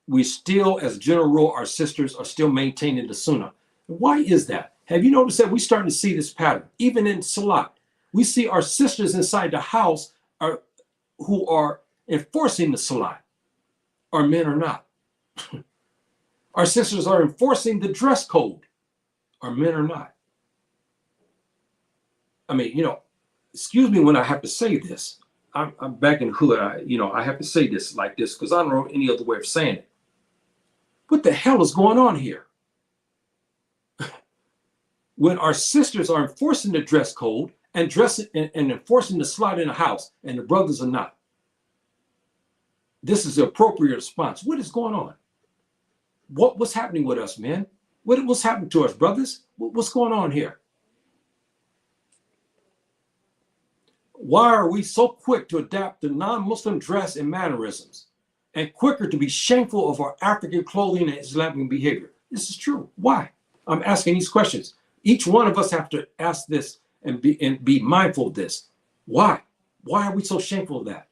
Speaker 1: we still, as a general rule, our sisters are still maintaining the sunnah. Why is that? Have you noticed that we're starting to see this pattern? Even in Salat, we see our sisters inside the house who are enforcing the Salat. Our men are not. Our sisters are enforcing the dress code. Our men are not. I mean, excuse me when I have to say this. I'm back in the hood. I have to say this like this because I don't know any other way of saying it. What the hell is going on here? When our sisters are enforcing the dress code and enforcing the Salat in the house, and the brothers are not. This is the appropriate response. What is going on? What's happening with us, men? What's happening to us, brothers? What's going on here? Why are we so quick to adapt the non-Muslim dress and mannerisms, and quicker to be shameful of our African clothing and Islamic behavior? This is true. Why? I'm asking these questions. Each one of us have to ask this and be mindful of this. Why? Why are we so shameful of that?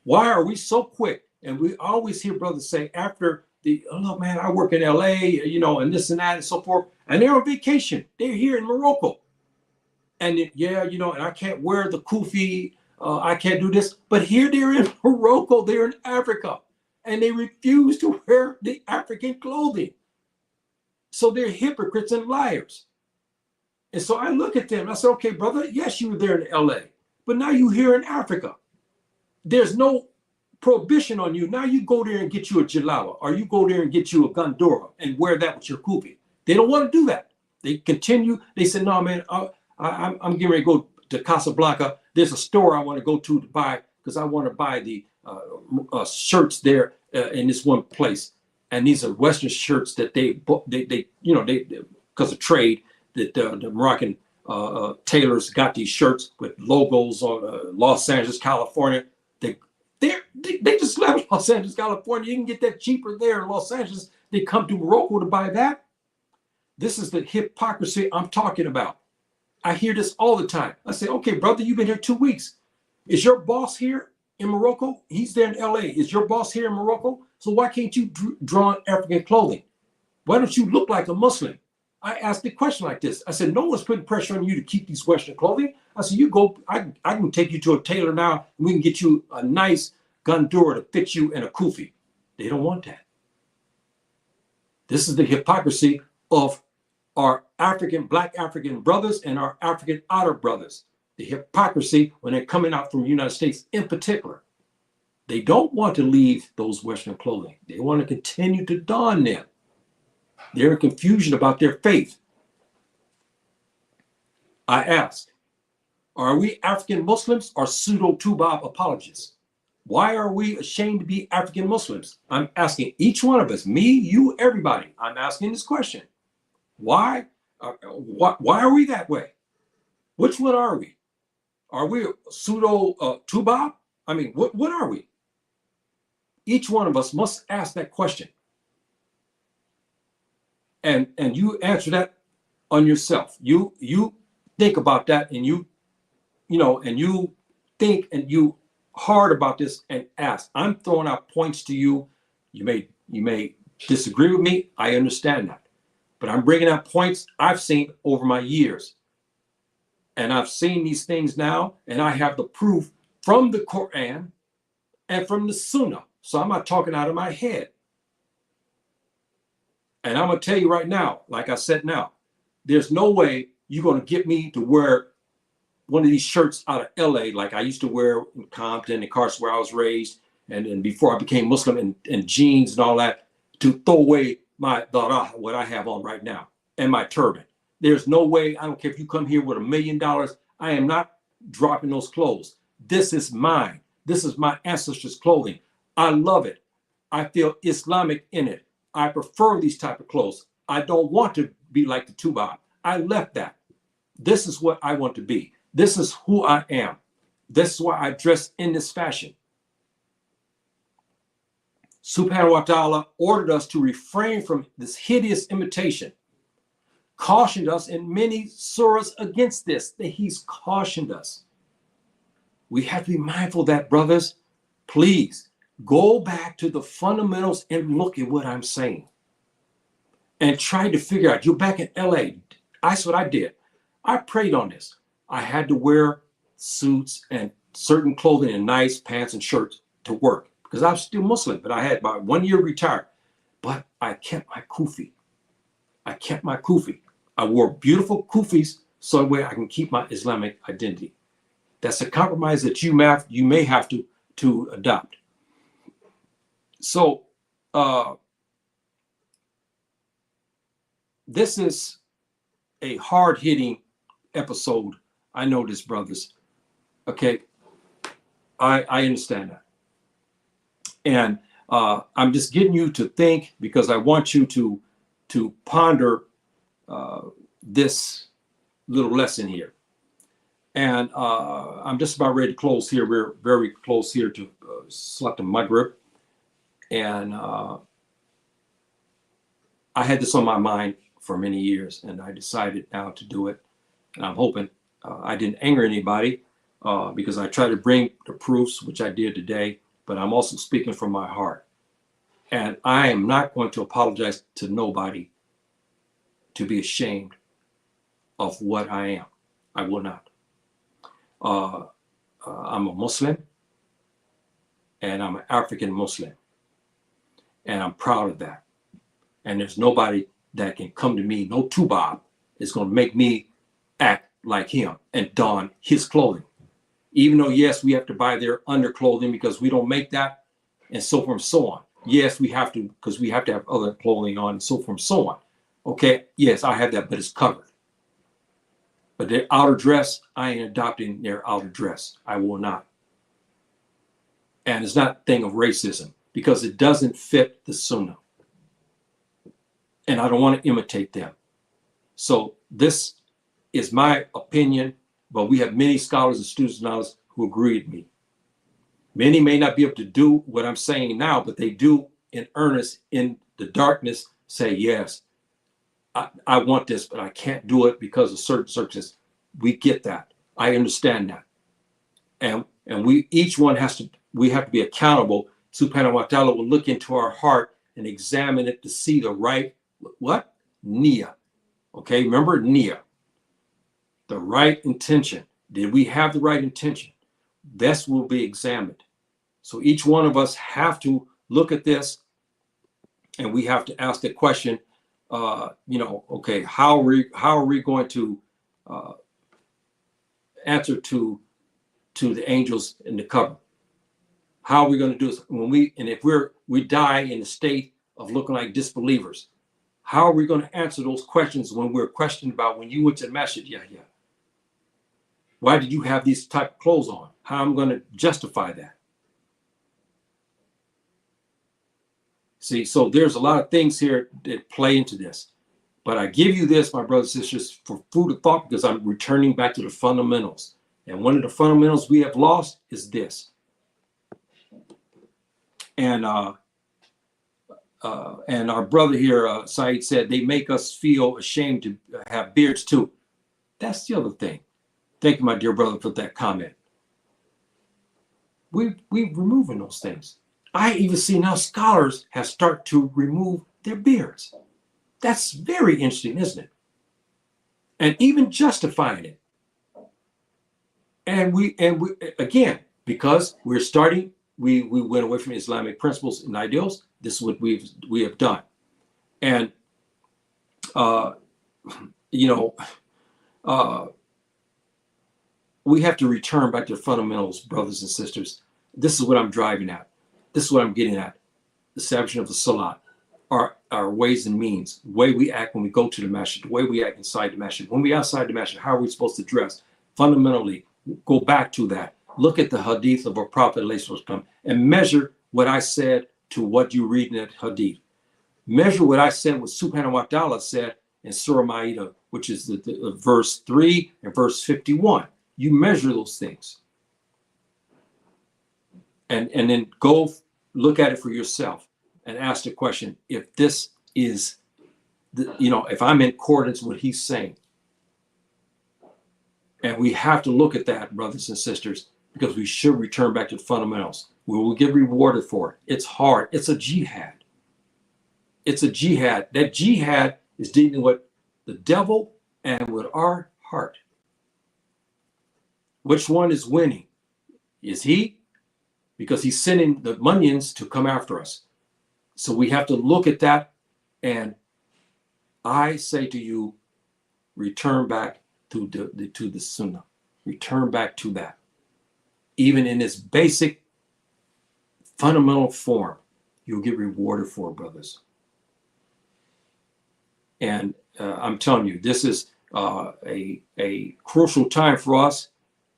Speaker 1: Why are we so quick? And we always hear brothers say after oh man, I work in LA, and this and that and so forth, and they're on vacation. They're here in Morocco. And and I can't wear the kufi, I can't do this. But here they're in Morocco, they're in Africa, and they refuse to wear the African clothing. So they're hypocrites and liars. And so I look at them and I say, okay, brother, yes, you were there in LA, but now you're here in Africa. There's no prohibition on you. Now you go there and get you a jalala, or you go there and get you a gandora and wear that with your kufi. They don't want to do that. They continue. They say, no, man, I'm getting ready to go to Casablanca. There's a store I want to go to buy because I want to buy the shirts there in this one place. And these are Western shirts that they because of trade, that the Moroccan tailors got these shirts with logos on Los Angeles, California. They just left Los Angeles, California. You can get that cheaper there in Los Angeles. They come to Morocco to buy that. This is the hypocrisy I'm talking about. I hear this all the time. I say, okay, brother, you've been here 2 weeks. Is your boss here in Morocco? He's there in LA. Is your boss here in Morocco? So why can't you draw on African clothing? Why don't you look like a Muslim? I asked the question like this. I said, no one's putting pressure on you to keep these Western clothing. I said, you go, I can take you to a tailor now, and we can get you a nice gandura to fit you in a kufi. They don't want that. This is the hypocrisy of our Black African brothers and our African Arab brothers. The hypocrisy when they're coming out from the United States in particular. They don't want to leave those Western clothing. They want to continue to don them. They're in confusion about their faith. I ask, are we African Muslims or pseudo-Tubab apologists? Why are we ashamed to be African Muslims? I'm asking each one of us, me, you, everybody. I'm asking this question. Why are we that way? Which one are we? Are we pseudo-Tubab? I mean, what are we? Each one of us must ask that question. And you answer that on yourself. You think about that, and you think and you hard about this and ask. I'm throwing out points to you. You may disagree with me. I understand that. But I'm bringing out points I've seen over my years. And I've seen these things now, and I have the proof from the Quran and from the Sunnah. So I'm not talking out of my head. And I'm going to tell you right now, like I said now, there's no way you're going to get me to wear one of these shirts out of LA like I used to wear in Compton and Carson where I was raised, and before I became Muslim, and jeans and all that, to throw away my darah, what I have on right now, and my turban. There's no way. I don't care if you come here with $1 million. I am not dropping those clothes. This is mine. This is my ancestors' clothing. I love it. I feel Islamic in it. I prefer these type of clothes. I don't want to be like the Tubab. I left that. This is what I want to be. This is who I am. This is why I dress in this fashion. Subhanahu wa ta'ala ordered us to refrain from this hideous imitation, cautioned us in many surahs against this, that he's cautioned us. We have to be mindful of that, brothers. Please go back to the fundamentals and look at what I'm saying. And try to figure out, you're back in LA. That's what I did. I prayed on this. I had to wear suits and certain clothing and nice pants and shirts to work because I was still Muslim, but I had about 1 year retired. But I kept my kufi. I kept my kufi. I wore beautiful kufis so that way I can keep my Islamic identity. That's a compromise that you may have to adopt. So this is a hard-hitting episode. I know this, brothers. Okay, I understand that. And I'm just getting you to think because I want you to ponder this little lesson here. And I'm just about ready to close here. We're very close here to Salat al-Maghrib. And I had this on my mind for many years, and I decided now to do it. And I'm hoping I didn't anger anybody because I try to bring the proofs, which I did today, but I'm also speaking from my heart. And I am not going to apologize to nobody to be ashamed of what I am. I will not. I'm a Muslim, and I'm an African Muslim, and I'm proud of that. And there's nobody that can come to me, no Tubab is going to make me act like him and don his clothing. Even though, yes, we have to buy their underclothing because we don't make that, and so forth and so on. Yes, we have to, because we have to have other clothing on, and so forth and so on. Okay, yes, I have that, but it's covered. But their outer dress, I ain't adopting their outer dress. I will not. And it's not a thing of racism because it doesn't fit the Sunnah. And I don't want to imitate them. So this is my opinion, but we have many scholars and students now who agree with me. Many may not be able to do what I'm saying now, but they do in earnest in the darkness say, yes, I want this, but I can't do it because of certain circumstances. We get that. I understand that. And we each one we have to be accountable. Subhanahu wa ta'ala will look into our heart and examine it to see the right, what? Niyyah. Okay, remember niyyah. The right intention. Did we have the right intention? This will be examined. So each one of us have to look at this and we have to ask the question, okay, how are we going to answer to the angels in the cover? How are we going to do this if we die in the state of looking like disbelievers? How are we going to answer those questions when we're questioned about when you went to the masjid? Yeah. Why did you have these type of clothes on? How am I going to justify that? See, so there's a lot of things here that play into this. But I give you this, my brothers and sisters, for food of thought because I'm returning back to the fundamentals. And one of the fundamentals we have lost is this. And our brother here, Saeed, said they make us feel ashamed to have beards too. That's the other thing. Thank you, my dear brother, for that comment. We're removing those things. I even see now scholars have started to remove their beards. That's very interesting, isn't it? And even justifying it. And we again, because we're starting, we went away from Islamic principles and ideals. This is what we have done. And, you know, we have to return back to fundamentals, brothers and sisters. This is what I'm driving at. This is what I'm getting at. The establishment of the salat, our ways and means, the way we act when we go to the masjid, the way we act inside the masjid. When we outside the masjid, how are we supposed to dress? Fundamentally, go back to that. Look at the hadith of our Prophet and measure what I said to what you read in that hadith. Measure what I said, what Subhannah wa ta'ala said in Surah Ma'idah, which is the verse 3 and verse 51. You measure those things. And then go look at it for yourself and ask the question, if this is, if I'm in accordance with what he's saying. And we have to look at that, brothers and sisters, because we should return back to the fundamentals. We will get rewarded for it. It's hard. It's a jihad. It's a jihad. That jihad is dealing with the devil and with our heart. Which one is winning? Is he? Because he's sending the minions to come after us. So we have to look at that. And I say to you, return back to the Sunnah. Return back to that. Even in its basic, fundamental form, you'll get rewarded for it, brothers. And I'm telling you, this is a crucial time for us.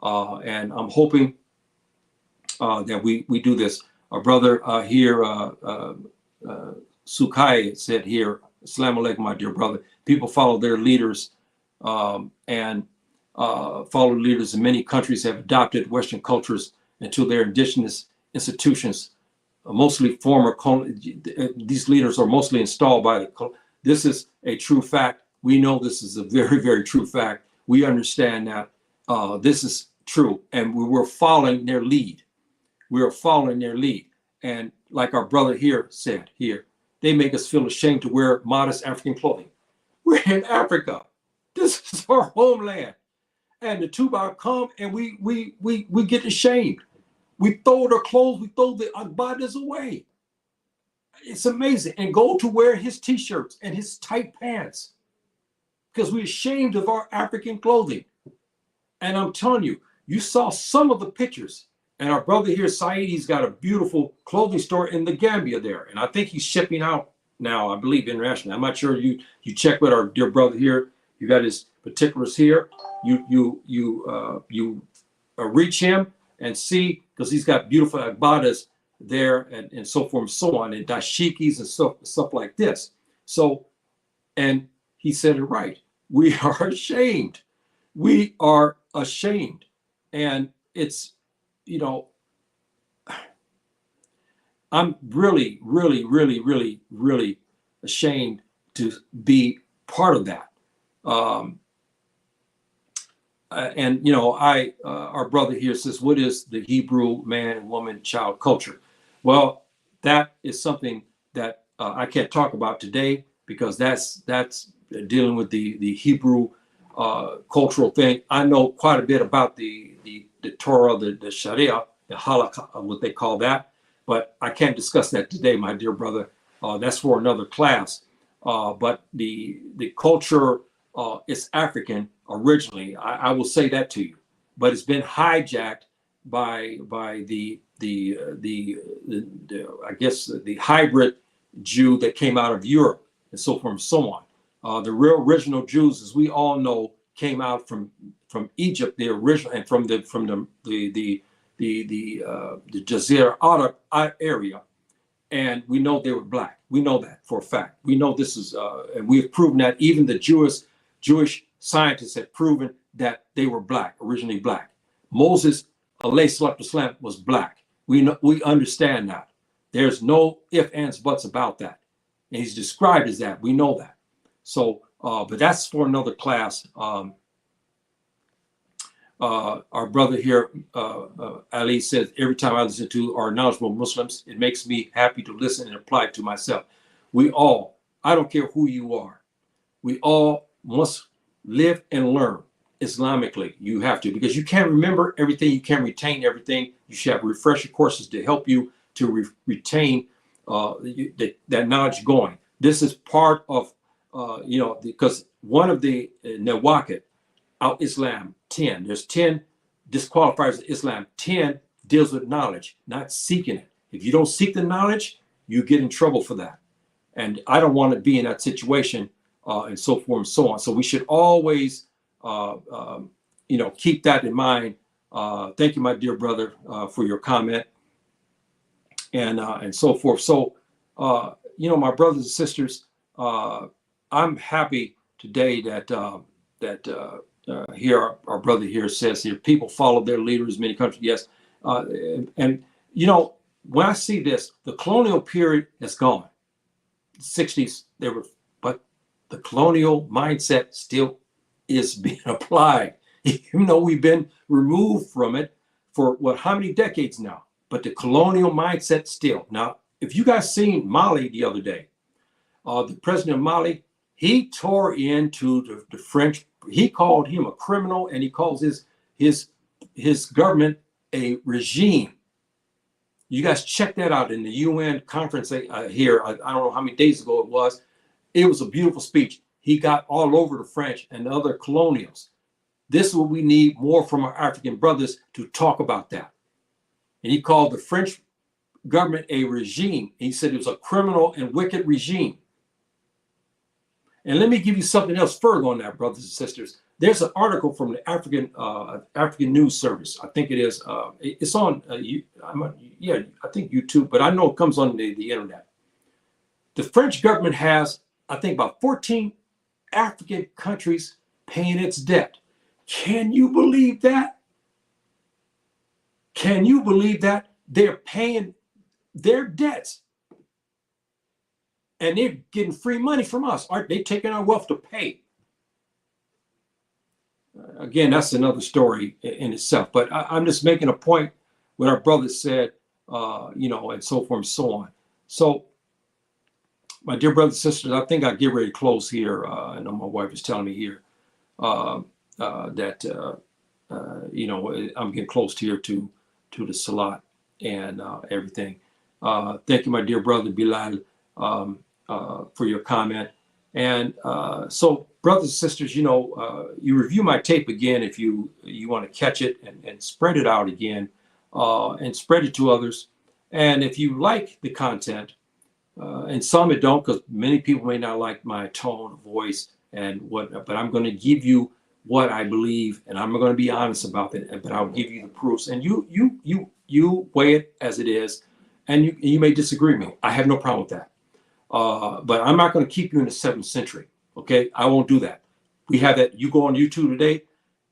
Speaker 1: And I'm hoping that we do this. Our brother here, Sukai, said here, Assalamu alaikum, my dear brother. People follow their leaders and follow leaders in many countries have adopted Western cultures until their indigenous institutions, mostly former, these leaders are mostly installed by the, this is a true fact. We know this is a very, very true fact. We understand that this is true, and we were following their lead. We are following their lead. And like our brother here said here, they make us feel ashamed to wear modest African clothing. We're in Africa. This is our homeland. And the Tuba come and we get ashamed. We throw their clothes, we throw the Agbadas away. It's amazing. And go to wear his t-shirts and his tight pants because we're ashamed of our African clothing. And I'm telling you, you saw some of the pictures. And our brother here, Saeed, he's got a beautiful clothing store in the Gambia there. And I think he's shipping out now, I believe, internationally. I'm not sure. You check with our dear brother here. You got his particulars here. You reach him and see, because he's got beautiful agbadas there and so forth and so on, and dashikis and stuff like this. So, and he said it right. We are ashamed. We are ashamed. And it's, I'm really, really, really, really, really ashamed to be part of that. Our brother here says, what is the Hebrew man and woman child culture? Well, that is something that I can't talk about today because that's dealing with the Hebrew cultural thing. I know quite a bit about the Torah, the Sharia, the halakha, what they call that, but I can't discuss that today, my dear brother. That's for another class. But the culture is African originally. I will say that to you, but it's been hijacked by the I guess the hybrid Jew that came out of Europe and so forth and so on. The real original Jews, as we all know, came out from Egypt, the original, and from the Jazeera Arab area, and we know they were black. We know that for a fact. We know this is, and we have proven that. Even the Jewish scientists have proven that they were black, originally black. Moses, alayhi salatu wasalam, was black. We understand that. There's no ifs, ands, buts about that. And he's described as that. We know that. So, but that's for another class. Our brother here, Ali, says, every time I listen to our knowledgeable Muslims, it makes me happy to listen and apply it to myself. We all, I don't care who you are, we all must live and learn. Islamically. You have to, because you can't remember everything, you can't retain everything. You should have refresher courses to help you to retain that knowledge going. This is part of, because one of the Nawaqid out Islam, 10, there's 10 disqualifiers of Islam. 10 deals with knowledge, not seeking it. If you don't seek the knowledge, you get in trouble for that. And I don't want to be in that situation, and so forth and so on. So we should always, keep that in mind. Thank you, my dear brother, for your comment, and so forth. So, my brothers and sisters, I'm happy today that here our brother here says here people follow their leaders in many countries. Yes, and when I see this, the colonial period is gone. 60s but the colonial mindset still is being applied, even though we've been removed from it for how many decades now. But the colonial mindset still. Now, if you guys seen Mali the other day, the president of Mali, he tore into the French. He called him a criminal, and he calls his government a regime. You guys check that out in the UN conference here. I don't know how many days ago it was. It was a beautiful speech. He got all over the French and the other colonials. This is what we need more from our African brothers to talk about that. And he called the French government a regime. He said it was a criminal and wicked regime. And let me give you something else further on that, brothers and sisters. There's an article from the African News Service. I think it is. It's on, I think YouTube, but I know it comes on the internet. The French government has, I think, about 14 African countries paying its debt. Can you believe that? Can you believe that? They're paying their debts. And they're getting free money from us. Aren't they taking our wealth to pay? Again, that's another story in itself. But I'm just making a point what our brother said, and so forth and so on. So, my dear brothers and sisters, I think I'll get ready to close here. I know my wife is telling me here that, I'm getting close here to the Salat and everything. Thank you, my dear brother Bilal, for your comment. And so, brothers and sisters, you review my tape again if you want to catch it and spread it out again and spread it to others. And if you like the content, and some it don't, because many people may not like my tone of voice and whatnot, but I'm going to give you what I believe, and I'm going to be honest about it, but I'll give you the proofs. And you weigh it as it is, and you may disagree with me. I have no problem with that. But I'm not going to keep you in the 7th century. Okay, I won't do that. We have that. You go on YouTube today.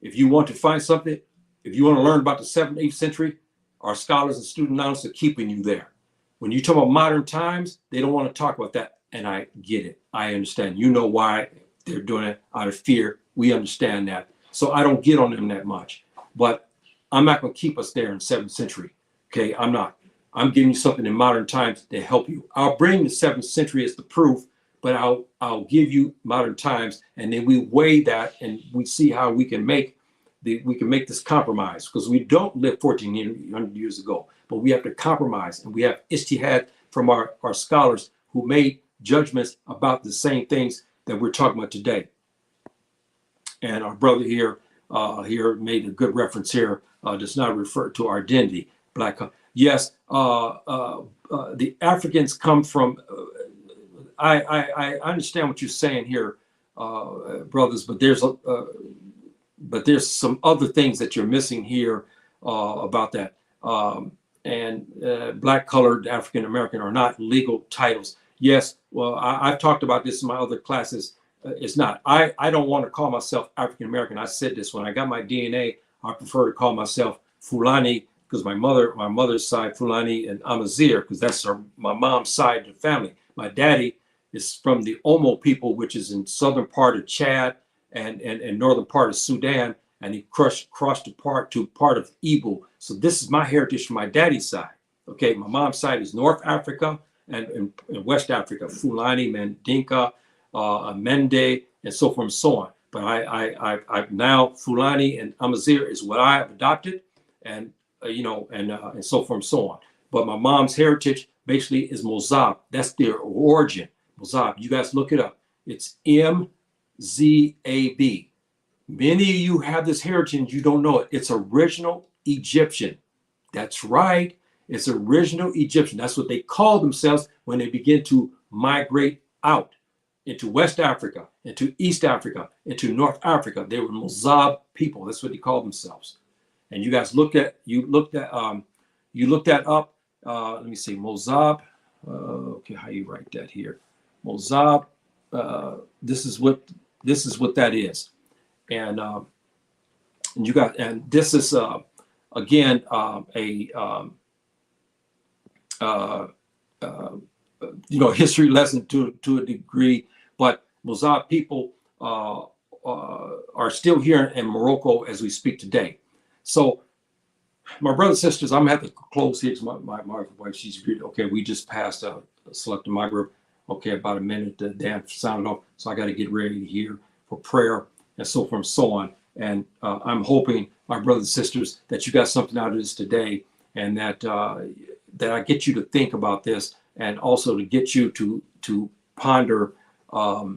Speaker 1: If you want to find something, if you want to learn about the 7th, 8th century, our scholars and student analysts are keeping you there. When you talk about modern times, they don't want to talk about that. And I get it. I understand. You know why they're doing it out of fear. We understand that. So I don't get on them that much. But I'm not going to keep us there in 7th century. Okay, I'm not. I'm giving you something in modern times to help you. I'll bring the 7th century as the proof, but I'll give you modern times, and then we weigh that and we see how we can make this compromise, because we don't live 1400 years ago, but we have to compromise, and we have ijtihad from our scholars who made judgments about the same things that we're talking about today. And our brother here made a good reference here. Does not refer to our identity, black. Yes, the Africans come from. I understand what you're saying here, brothers, but there's some other things that you're missing here about that. Black, colored, African American are not legal titles. Yes, well, I've talked about this in my other classes. It's not. I don't want to call myself African American. I said this when I got my DNA. I prefer to call myself Fulani, because my mother's side Fulani, and Amazigh, because that's my mom's side of the family. My daddy is from the Omo people, which is in southern part of Chad and northern part of Sudan, and he crossed to part of Igbo. So this is my heritage from my daddy's side. Okay, my mom's side is North Africa and West Africa, Fulani, Mandinka, Mende, and so forth and so on. But I now Fulani and Amazigh is what I have adopted, and and so forth and so on. But my mom's heritage basically is Mozab. That's their origin. Mozab. You guys look it up. It's MZAB. Many of you have this heritage, you don't know it. It's original Egyptian. That's right. It's original Egyptian. That's what they call themselves when they begin to migrate out into West Africa, into East Africa, into North Africa. They were Mozab people. That's what they call themselves. And you guys looked that up. Let me see, Mozab. Okay, how you write that here? Mozab. This is what that is. And you got, and this is again history lesson to a degree, but Mozab people are still here in Morocco as we speak today. So my brothers and sisters, I'm gonna have to close here because my wife, she's okay. We just passed selected my group. Okay, about a minute, the damn sounded off, so I got to get ready here for prayer and so forth and so on. And I'm hoping, my brothers and sisters, that you got something out of this today, and that I get you to think about this, and also to get you to ponder, our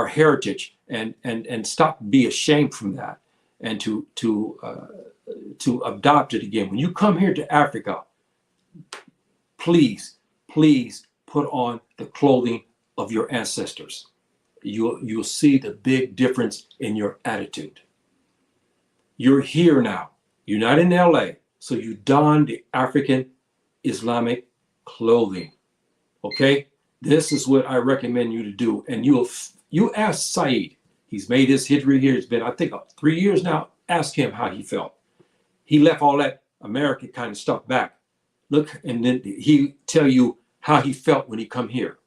Speaker 1: heritage, and stop be ashamed from that, and to adopt it again. When you come here to Africa, please put on the clothing of your ancestors. You'll see the big difference in your attitude. You're here now. You're not in LA, so you don the African Islamic clothing. Okay? This is what I recommend you to do. And you ask Saeed. He's made his history here. It's been, I think, 3 years now. Ask him how he felt. He left all that American kind of stuff back. Look, and then he tell you how he felt when he come here.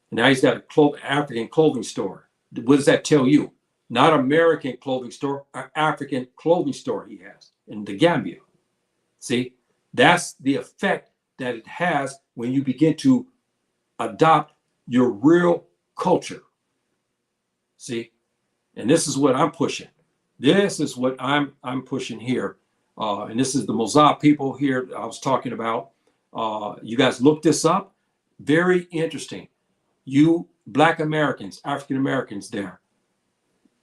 Speaker 1: And now he's got a African clothing store. What does that tell you? Not American clothing store, an African clothing store he has in the Gambia. See, that's the effect that it has when you begin to adopt your real culture. See, and this is what I'm pushing. This is what I'm pushing here. And this is the Mozab people here I was talking about. You guys look this up. Very interesting. You Black Americans, African Americans there,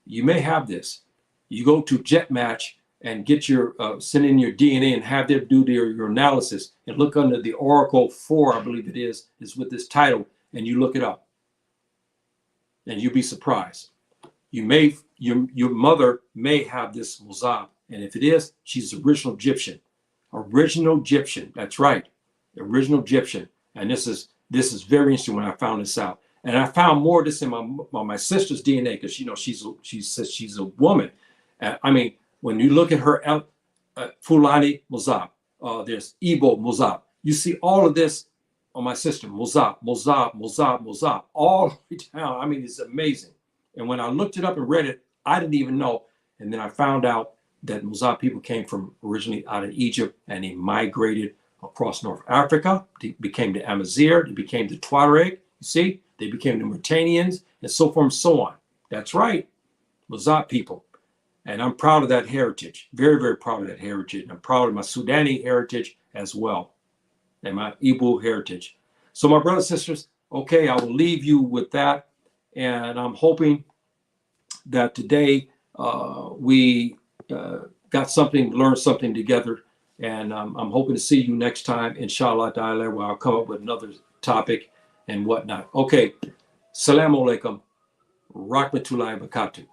Speaker 1: you may have this. You go to Jet Match and get your, send in your DNA and have them do your analysis, and look under the Oracle 4, I believe it is with this title, and you look it up. And you'll be surprised. Your mother may have this Mozab. And if it is, she's original Egyptian. Original Egyptian. That's right. Original Egyptian. And this is very interesting when I found this out. And I found more of this in my sister's DNA, because she's a woman. I mean, when you look at her Fulani Mozab, there's Igbo Mozab. You see all of this on my sister. Mozab, all the way down. I mean, it's amazing. And when I looked it up and read it, I didn't even know. And then I found out that Mozab people came from originally out of Egypt, and they migrated across North Africa. They became the Amazigh, they became the Tuareg, you see? They became the Mauritanians, and so forth and so on. That's right, Mozab people. And I'm proud of that heritage, very, very proud of that heritage. And I'm proud of my Sudani heritage as well, and my Igbo heritage. So my brothers and sisters, okay, I will leave you with that. And I'm hoping that today we got something, learned something together. And I'm hoping to see you next time, inshallah ta'ala, where I'll come up with another topic and whatnot. Okay. Assalamu alaikum. Rahmatullahi wa barakatuh.